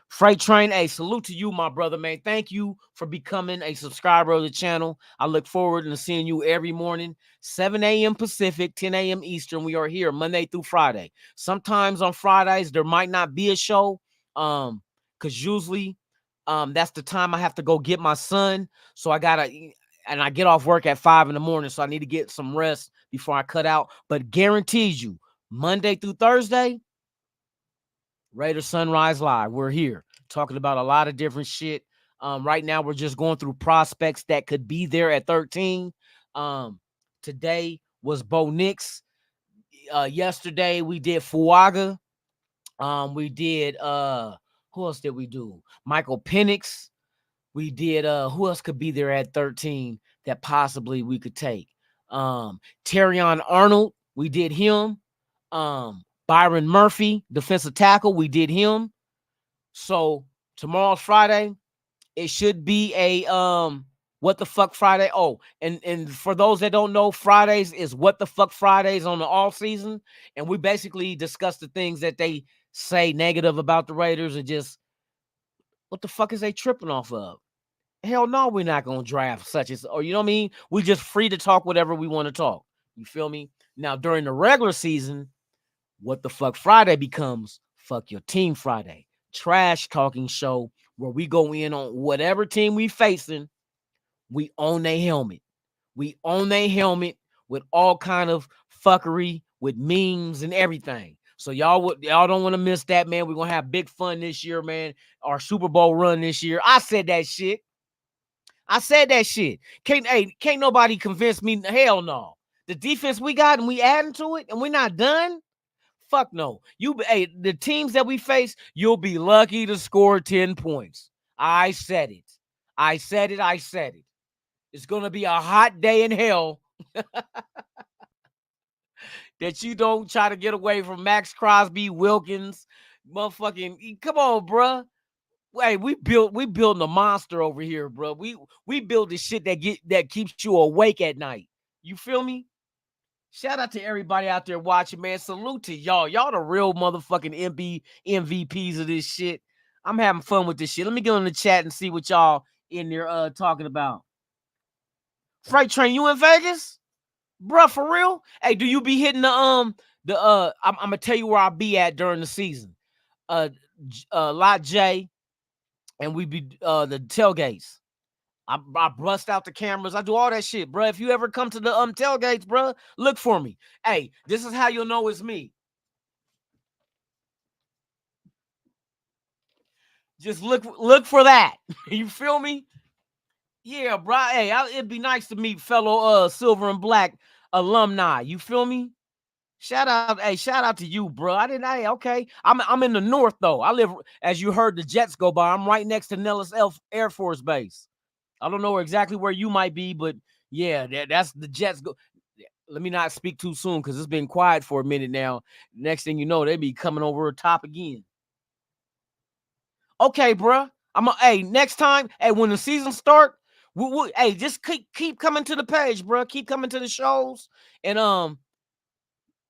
Freight Train, hey, salute to you, my brother, man. Thank you for becoming a subscriber of the channel. I look forward to seeing you every morning, 7 a.m. Pacific, 10 a.m. Eastern. We are here Monday through Friday. Sometimes on Fridays, there might not be a show, because usually that's the time I have to go get my son. So I get off work at 5 in the morning, so I need to get some rest before I cut out. But guarantees you, Monday through Thursday, Raider Sunrise Live. We're here talking about a lot of different shit. Right now, we're just going through prospects that could be there at 13. Today was Bo Nix. Yesterday, we did Fuaga. We did, who else did we do? Michael Penix. We did, who else could be there at 13 that possibly we could take? Terrion Arnold. We did him. Byron Murphy, defensive tackle, we did him. So tomorrow's Friday. It should be a What the Fuck Friday. Oh, and for those that don't know, Fridays is What the Fuck Fridays on the off season, and we basically discuss the things that they say negative about the Raiders and just what the fuck is they tripping off of? Hell no, we're not gonna draft such as, or you know what I mean? We just free to talk whatever we want to talk. You feel me? Now during the regular season, What the Fuck Friday becomes Fuck Your Team Friday. Trash talking show where we go in on whatever team we facing. We own their helmet. We own their helmet with all kind of fuckery, with memes and everything. So y'all don't want to miss that, man. We're gonna have big fun this year, man. Our Super Bowl run this year. I said that shit. Can't nobody convince me. Hell no. The defense we got and we adding to it and we're not done. Fuck no. The teams that we face, you'll be lucky to score 10 points. I said it. It's going to be a hot day in hell that you don't try to get away from Max Crosby, Wilkins, motherfucking. Come on, bruh. Hey, we building a monster over here, bro. We build the shit that keeps you awake at night. You feel me? Shout out to everybody out there watching, man. Salute to y'all. Y'all the real motherfucking MVPs of this shit. I'm having fun with this shit. Let me get on the chat and see what y'all in there talking about. Freight Train, you in Vegas? Bruh, for real? Hey, do you be hitting I'm gonna tell you where I'll be at during the season. Lot J, and we be the tailgates. I bust out the cameras. I do all that shit, bro. If you ever come to the tailgates, bro, look for me. Hey, this is how you'll know it's me. Just look for that. You feel me? Yeah, bro. Hey, it'd be nice to meet fellow Silver and Black alumni. You feel me? Shout out to you, bro. Okay. I'm in the north though. I live, as you heard the jets go by. I'm right next to Nellis Air Force Base. I don't know exactly where you might be, but yeah, that's the Jets. Let me not speak too soon because it's been quiet for a minute now. Next thing you know, they be coming over the top again. Okay, bro. Next time, when the season start, just keep coming to the page, bro. Keep coming to the shows, and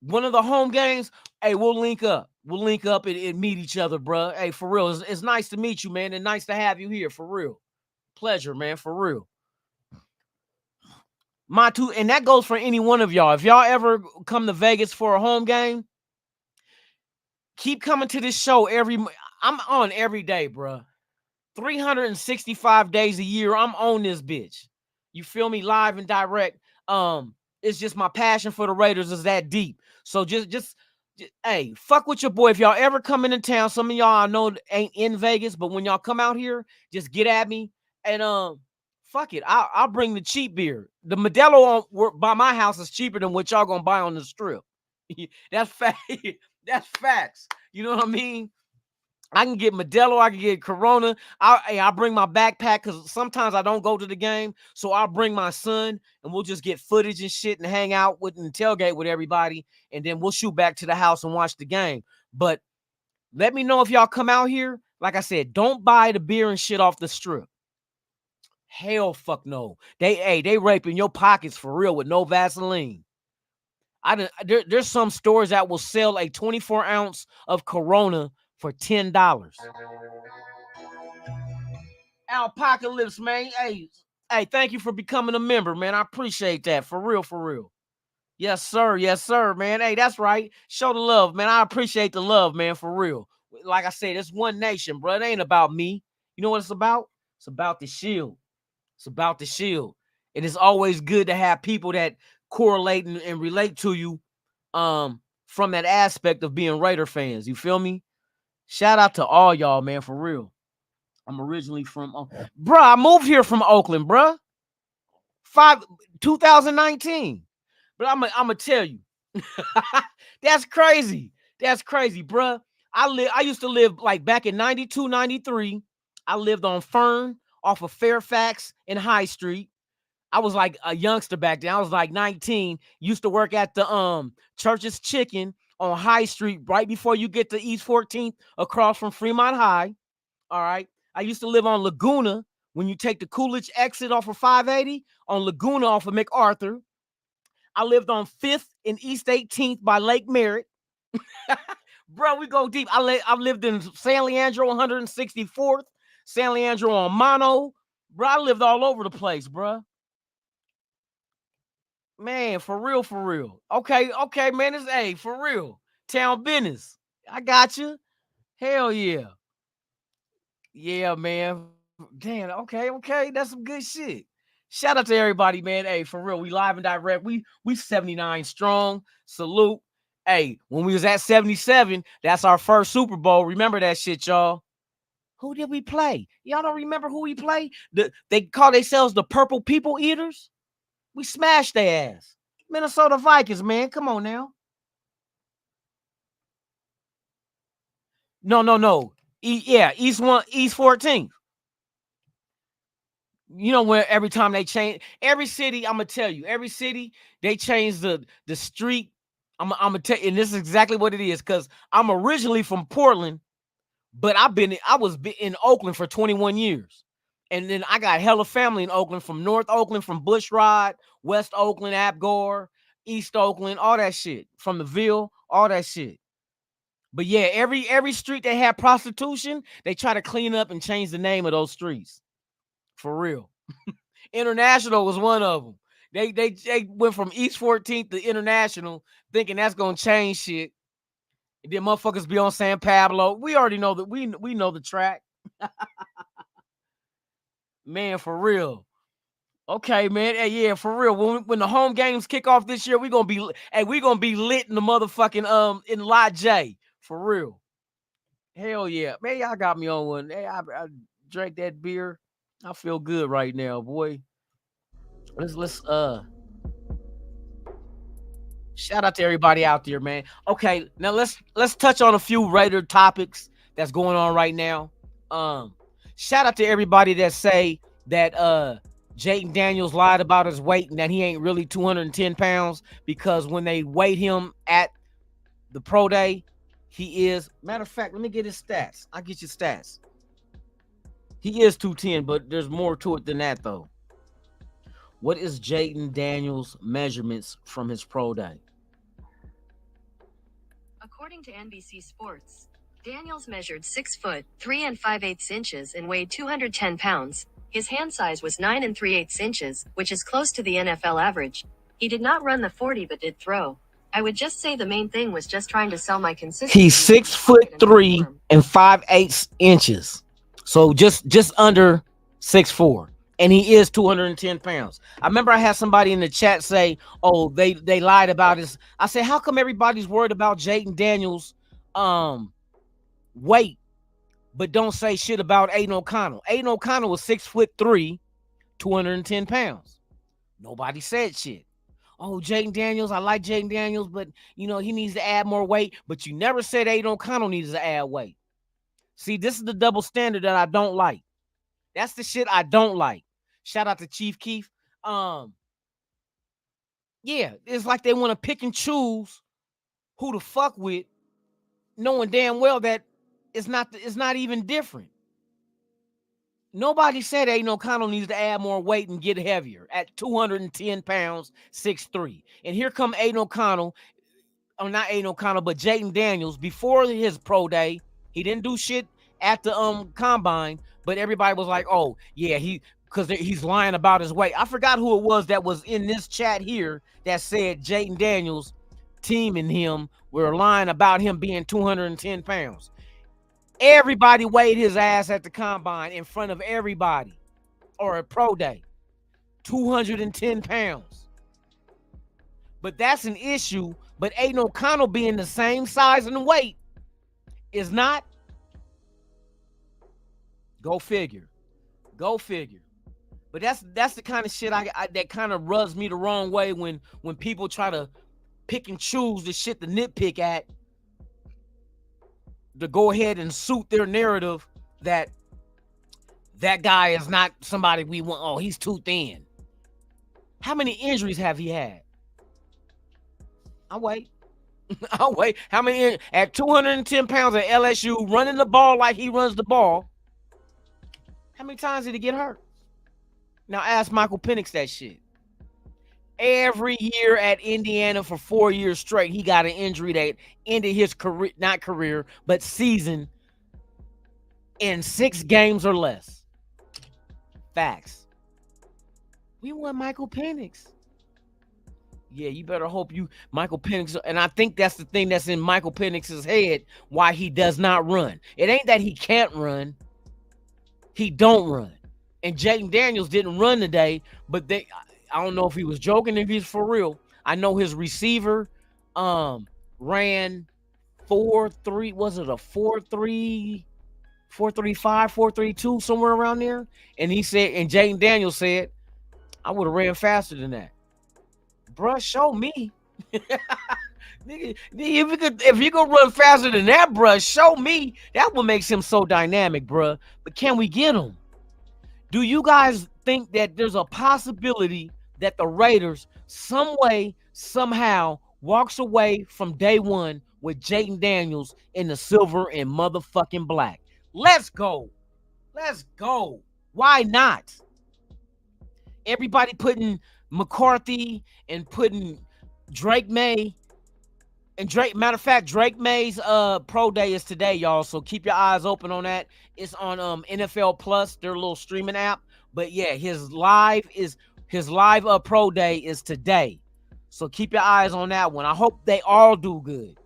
one of the home games, hey, we'll link up. We'll link up and meet each other, bro. Hey, for real. It's nice to meet you, man, and nice to have you here, for real. Pleasure, man, for real. My two, and that goes for any one of y'all. If y'all ever come to Vegas for a home game, keep coming to this show I'm on every day, bro. 365 days a year, I'm on this bitch. You feel me? Live and direct. It's just my passion for the Raiders is that deep. So just hey, fuck with your boy. If y'all ever come into town, some of y'all I know ain't in Vegas, but when y'all come out here, just get at me and fuck it. I'll bring the cheap beer. The Modelo by my house is cheaper than what y'all gonna buy on the strip. That's fact. That's facts. You know what I mean? I can get Modelo, I can get Corona. I bring my backpack because sometimes I don't go to the game. So I'll bring my son and we'll just get footage and shit and hang out with and tailgate with everybody. And then we'll shoot back to the house and watch the game. But let me know if y'all come out here. Like I said, don't buy the beer and shit off the strip. Hell fuck no. They raping your pockets for real with no Vaseline. There's some stores that will sell a 24 ounce of Corona for $10. Apocalypse, man. Hey, thank you for becoming a member, man. I appreciate that. For real, for real. Yes, sir. Yes, sir, man. Hey, that's right. Show the love, man. I appreciate the love, man, for real. Like I said, it's one nation, bro. It ain't about me. You know what it's about? It's about the shield. It's about the shield. And it's always good to have people that correlate and relate to you from that aspect of being Raider fans. You feel me? Shout out to all y'all, man, for real. I'm originally from, bruh, I moved here from Oakland, bruh. 2019. But I'm gonna tell you, that's crazy. That's crazy, bruh. I used to live like back in 92, 93. I lived on Fern off of Fairfax and High Street. I was like a youngster back then. I was like 19. Used to work at the Church's Chicken on High Street right before you get to East 14th across from Fremont High. All right. I used to live on Laguna when you take the Coolidge exit off of 580 on Laguna off of MacArthur. I lived on 5th and East 18th by Lake Merritt. Bro, we go deep. I lived in San Leandro 164th, San Leandro on Mono. Bro, I lived all over the place, bro. Man, for real, for real. Okay, man. It's for real. Town business. I got you. Hell yeah. Yeah, man. Damn, okay. That's some good shit. Shout out to everybody, man. Hey, for real, we live and direct. We 79 strong. Salute. Hey, when we was at 77, that's our first Super Bowl. Remember that shit, y'all. Who did we play? Y'all don't remember who we played? They call themselves the Purple People Eaters. We smashed their ass. Minnesota Vikings, man. Come on now. No. East 14th. You know where every time they change every city, I'm gonna tell you, every city they change the street. I'm gonna tell you, and this is exactly what it is because I'm originally from Portland, but I was in Oakland for 21 years. And then I got hella family in Oakland, from North Oakland, from Bushrod, West Oakland, Apgore, East Oakland, all that shit. From the Ville, all that shit. But yeah, every street that had prostitution, they try to clean up and change the name of those streets. For real. International was one of them. They went from East 14th to International, thinking that's gonna change shit. And then motherfuckers be on San Pablo. We already know that we know the track. Man, for real. Okay, man. Hey, yeah, for real. When the home games kick off this year, we gonna be lit in the motherfucking in Lot J. For real. Hell yeah. Man, y'all got me on one. Hey, I drank that beer. I feel good right now, boy. Let's shout out to everybody out there, man. Okay, now let's touch on a few Raider topics that's going on right now. Shout out to everybody that say that Jaden Daniels lied about his weight and that he ain't really 210 pounds, because when they weighed him at the pro day, he is. Matter of fact, let me get his stats. I'll get you stats. He is 210, but there's more to it than that, though. What is Jaden Daniels' measurements from his pro day? According to NBC Sports, Daniels measured 6 foot 3 and 5/8 inches and weighed 210 pounds. His hand size was 9 and 3/8 inches, which is close to the NFL average. He did not run the 40 but did throw. I would just say the main thing was just trying to sell my consistency. He's 6'3" and 5/8 inches. So just under 6'4". And he is 210 pounds. I remember I had somebody in the chat say, oh, they lied about his. I said, how come everybody's worried about Jaden Daniels' weight, but don't say shit about Aiden O'Connell? Aiden O'Connell was 6'3", 210 pounds. Nobody said shit. Oh, Jaden Daniels, I like Jaden Daniels, but he needs to add more weight. But you never said Aiden O'Connell needs to add weight. See, this is the double standard that I don't like. That's the shit I don't like. Shout out to Chief Keef. Yeah, it's like they want to pick and choose who to fuck with, knowing damn well that it's not even different. Nobody said Aiden O'Connell needs to add more weight and get heavier at 210 pounds, 6'3". And here come Aiden O'Connell. Oh, not Aiden O'Connell, but Jaden Daniels. Before his pro day, he didn't do shit at the combine, but everybody was like, oh, yeah, because he's lying about his weight. I forgot who it was that was in this chat here that said Jaden Daniels' team and him were lying about him being 210 pounds. Everybody weighed his ass at the combine in front of everybody, or a pro day. 210 pounds. But that's an issue. But Aiden O'Connell being the same size and weight is not. Go figure. But that's the kind of shit that kind of rubs me the wrong way when people try to pick and choose the shit to nitpick at, to go ahead and suit their narrative that guy is not somebody we want. Oh, he's too thin. How many injuries have he had? I'll wait. How many at 210 pounds at LSU, running the ball like he runs the ball? How many times did he get hurt? Now ask Michael Penix that shit. Every year at Indiana for 4 years straight, he got an injury that ended his career, not career, but season in 6 games or less. Facts. We want Michael Penix. Yeah, you better hope Michael Penix, and I think that's the thing that's in Michael Penix's head, why he does not run. It ain't that he can't run. He don't run. And Jaden Daniels didn't run today, but I don't know if he was joking, if he's for real. I know his receiver ran 4.3, was it a 4.3, 4.35, 4.32, somewhere around there? And he said, and Jaden Daniels said, I would have ran faster than that. Bruh, show me. Nigga, if you could run faster than that, bruh, show me. That what makes him so dynamic, bruh. But can we get him? Do you guys think that there's a possibility that the Raiders some way, somehow walks away from day one with Jaden Daniels in the silver and motherfucking black? Let's go. Why not? Everybody putting McCarthy and putting Drake May. And matter of fact, Drake May's pro day is today, y'all. So keep your eyes open on that. It's on NFL Plus, their little streaming app. But yeah, his live pro day is today. So keep your eyes on that one. I hope they all do good.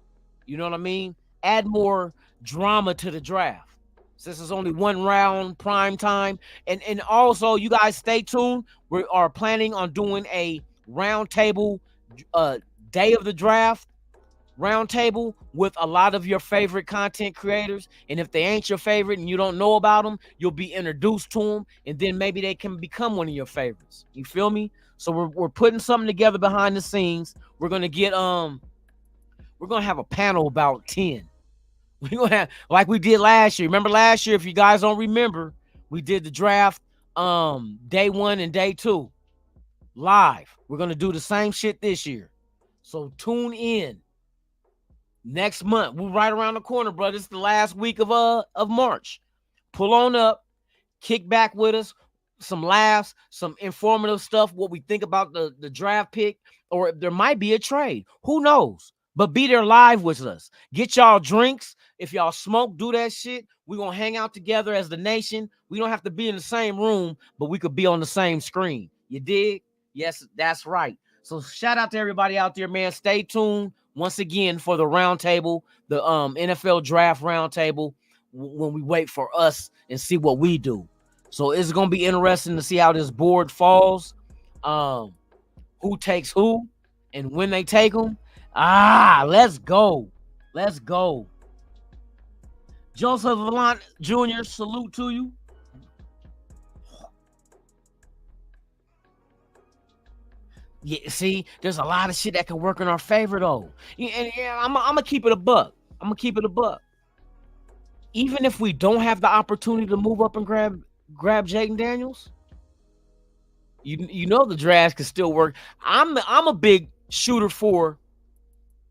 You know what I mean? Add more drama to the draft. Since it's only one round, prime time. And also, you guys stay tuned. We are planning on doing a round table day of the draft roundtable with a lot of your favorite content creators. And if they ain't your favorite and you don't know about them, you'll be introduced to them, and then maybe they can become one of your favorites. You feel me? So we're putting something together behind the scenes. We're gonna get we're gonna have a panel about 10. We're gonna have, like we did last year. Remember last year? If you guys don't remember, we did the draft day 1 and day 2 live. We're gonna do the same shit this year. So tune in. Next month, we're right around the corner, brother. It's the last week of March. Pull on up, kick back with us, some laughs, some informative stuff, what we think about the draft pick, or there might be a trade. Who knows? But be there live with us. Get y'all drinks. If y'all smoke, do that shit. We're going to hang out together as the nation. We don't have to be in the same room, but we could be on the same screen. You dig? Yes, that's right. So shout out to everybody out there, man. Stay tuned once again for the roundtable, the NFL draft roundtable, when we wait for us and see what we do. So it's going to be interesting to see how this board falls, who takes who, and when they take them. Let's go. Let's go. Joseph Vallant Jr., salute to you. Yeah, see, there's a lot of shit that can work in our favor, though. And I'm going to keep it a buck. I'm going to keep it a buck. Even if we don't have the opportunity to move up and grab Jaden Daniels, you know the draft can still work. I'm a big shooter for,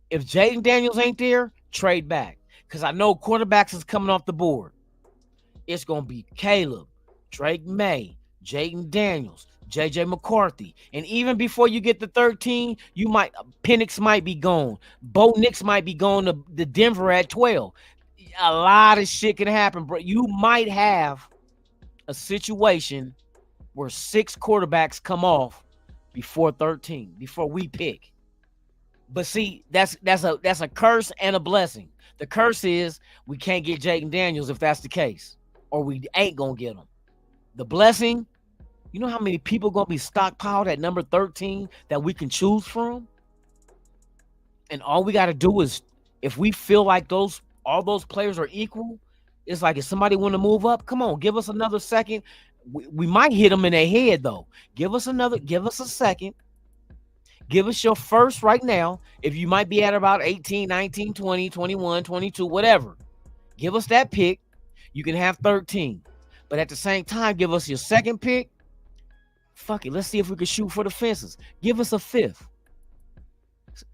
if Jaden Daniels ain't there, trade back. Because I know quarterbacks is coming off the board. It's going to be Caleb, Drake May, Jaden Daniels, J.J. McCarthy. And even before you get to 13, Penix might be gone. Bo Nix might be going to Denver at 12. A lot of shit can happen, bro. You might have a situation where 6 quarterbacks come off before 13, before we pick. But see, that's a curse and a blessing. The curse is we can't get Jaden Daniels if that's the case, or we ain't gonna get him. The blessing, you know how many people gonna be stockpiled at number 13 that we can choose from? And all we gotta do is, if we feel like all those players are equal, it's like, if somebody want to move up, come on, give us another second. We might hit them in their head though. Give us a second. Give us your first right now. If you might be at about 18, 19, 20, 21, 22, whatever. Give us that pick. You can have 13. But at the same time, give us your second pick. Fuck it. Let's see if we can shoot for the fences. Give us a 5th.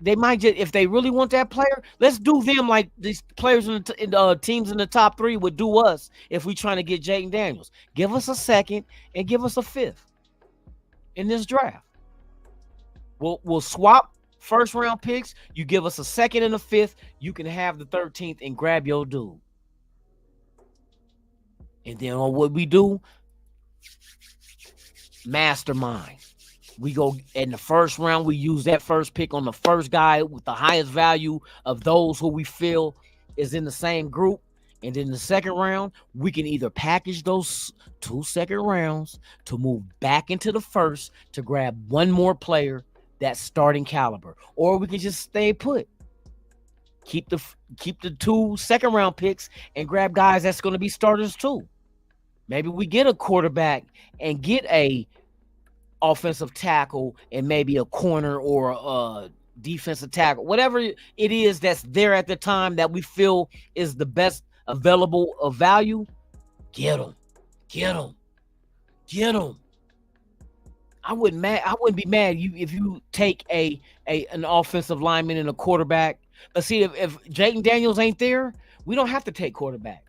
They might just, if they really want that player, let's do them like these players in the teams in the top 3 would do us if we trying to get Jaden Daniels. Give us a 2nd and give us a 5th in this draft. We'll swap first round picks. You give us a 2nd and a 5th. You can have the 13th and grab your dude. And then on what we do, mastermind. We go in the first round. We use that first pick on the first guy with the highest value of those who we feel is in the same group. And in the second round, we can either package those 2 second rounds to move back into the first to grab one more player that's starting caliber, or we can just stay put. Keep the 2 second round picks and grab guys that's going to be starters too. Maybe we get a quarterback and get a offensive tackle and maybe a corner or a defensive tackle, whatever it is that's there at the time that we feel is the best available of value. Get them. I wouldn't be mad if you take an offensive lineman and a quarterback. But see, if Jaden Daniels ain't there, we don't have to take quarterback.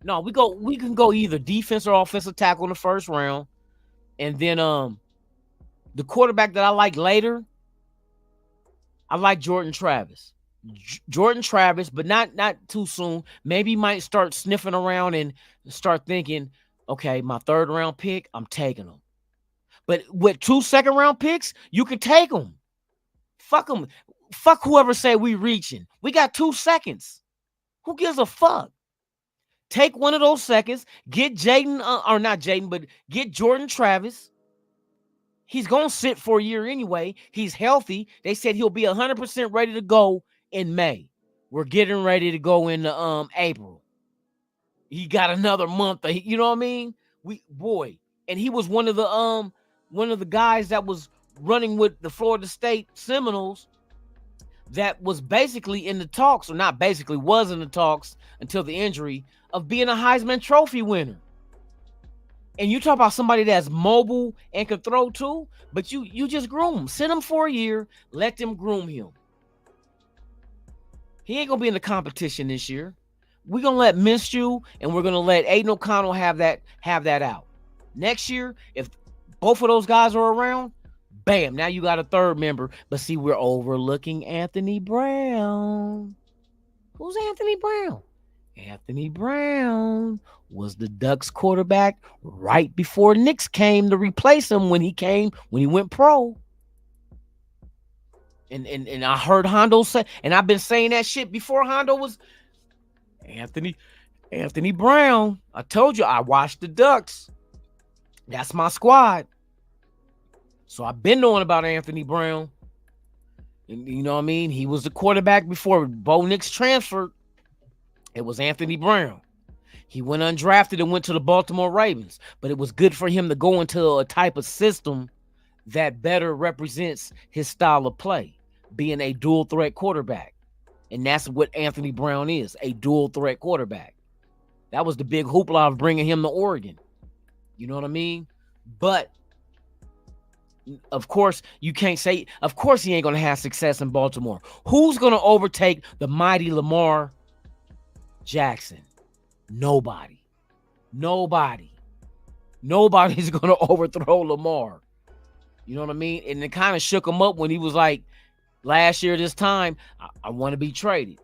No, we can go either defense or offensive tackle in the first round. And then the quarterback that I like later, I like Jordan Travis. But not too soon. Maybe might start sniffing around and start thinking, okay, my 3rd round pick, I'm taking him. But with 2 second round picks, you can take them. Fuck them. Fuck whoever say we reaching. We got 2 seconds. Who gives a fuck? Take one of those seconds. Get Jaden, or not Jaden, but get Jordan Travis. He's going to sit for a year anyway. He's healthy. They said he'll be 100% ready to go in May. We're getting ready to go into April. He got another month. You know what I mean? And he was one of the guys that was running with the Florida State Seminoles that was basically in the talks, or not basically, was in the talks until the injury, of being a Heisman Trophy winner. And you talk about somebody that's mobile and can throw too, but you just groom him. Send him for a year. Let them groom him. He ain't going to be in the competition this year. We're going to let Minshew and we're going to let Aiden O'Connell have that out. Next year, if both of those guys are around, Bam, now you got a third member. But see, we're overlooking Anthony Brown. Who's Anthony Brown? Anthony Brown was the Ducks quarterback right before Knicks came to replace him when he went pro. And I heard Hondo say, and I've been saying that shit before Hondo was Anthony Brown. I told you I watched the Ducks. That's my squad. So I've been knowing about Anthony Brown. And you know what I mean? He was the quarterback before Bo Nix transferred. It was Anthony Brown. He went undrafted and went to the Baltimore Ravens. But it was good for him to go into a type of system that better represents his style of play, being a dual threat quarterback. And that's what Anthony Brown is, a dual threat quarterback. That was the big hoopla of bringing him to Oregon. You know what I mean? But of course, you can't say, of course he ain't going to have success in Baltimore. Who's going to overtake the mighty Lamar Jackson? Nobody. Nobody's going to overthrow Lamar. You know what I mean? And it kind of shook him up when he was like, last year this time, I want to be traded.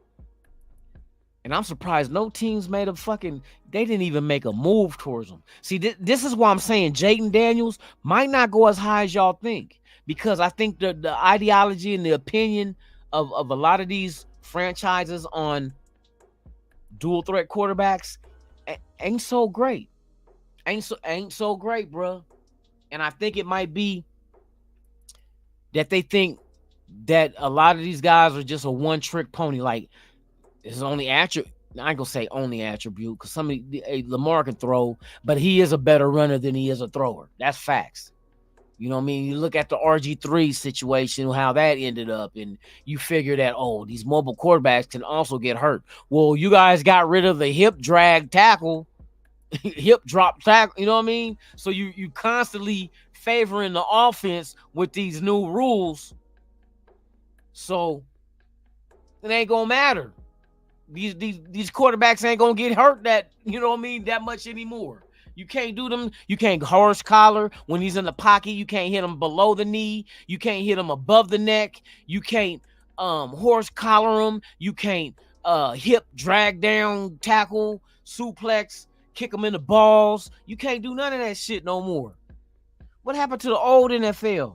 And I'm surprised no teams made they didn't even make a move towards him. See, this is why I'm saying Jaden Daniels might not go as high as y'all think. Because I think the ideology and the opinion of a lot of these franchises on dual threat quarterbacks ain't so great. Ain't so great, bro. And I think it might be that they think that a lot of these guys are just a one-trick pony. Like, his only attribute, I ain't gonna say only attribute, because Lamar can throw, but he is a better runner than he is a thrower. That's facts. You know what I mean? You look at the RG3 situation, how that ended up, and you figure that, these mobile quarterbacks can also get hurt. Well, you guys got rid of the hip drag tackle, hip drop tackle, you know what I mean? So you constantly favoring the offense with these new rules. So it ain't gonna matter. These quarterbacks ain't gonna get hurt that, you know what I mean, that much anymore. You can't do them. You can't horse collar when he's in the pocket. You can't hit him below the knee. You can't hit him above the neck. You can't horse collar him. You can't hip drag down, tackle, suplex, kick him in the balls. You can't do none of that shit no more. What happened to the old NFL?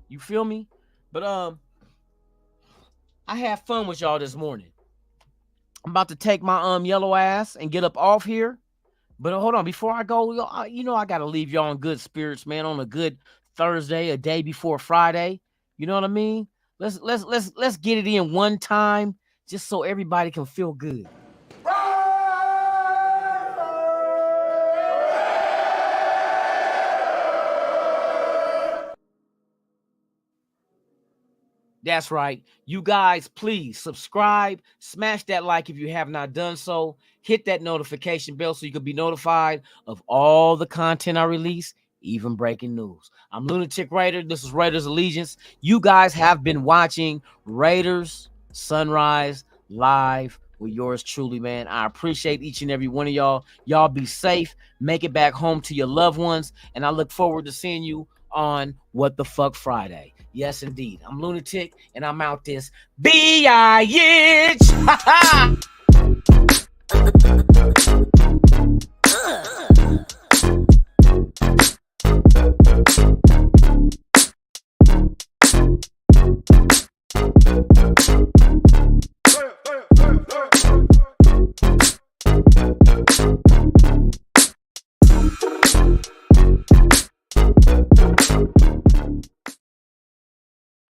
You feel me? But I had fun with y'all this morning. I'm about to take my yellow ass and get up off here. But hold on, before I go, I gotta leave y'all in good spirits, man, on a good Thursday, a day before Friday. You know what I mean? Let's get it in one time, just so everybody can feel good. That's right. You guys, please subscribe, smash that like if you have not done so. Hit that notification bell so you can be notified of all the content I release, even breaking news. I'm Lunatic Raider. This is Raiders Allegiance. You guys have been watching Raiders Sunrise Live with yours truly, man. I appreciate each and every one of y'all. Y'all be safe. Make it back home to your loved ones. And I look forward to seeing you on What the Fuck Friday. Yes, indeed. I'm Lunatic, and I'm out this bitch. Ha ha.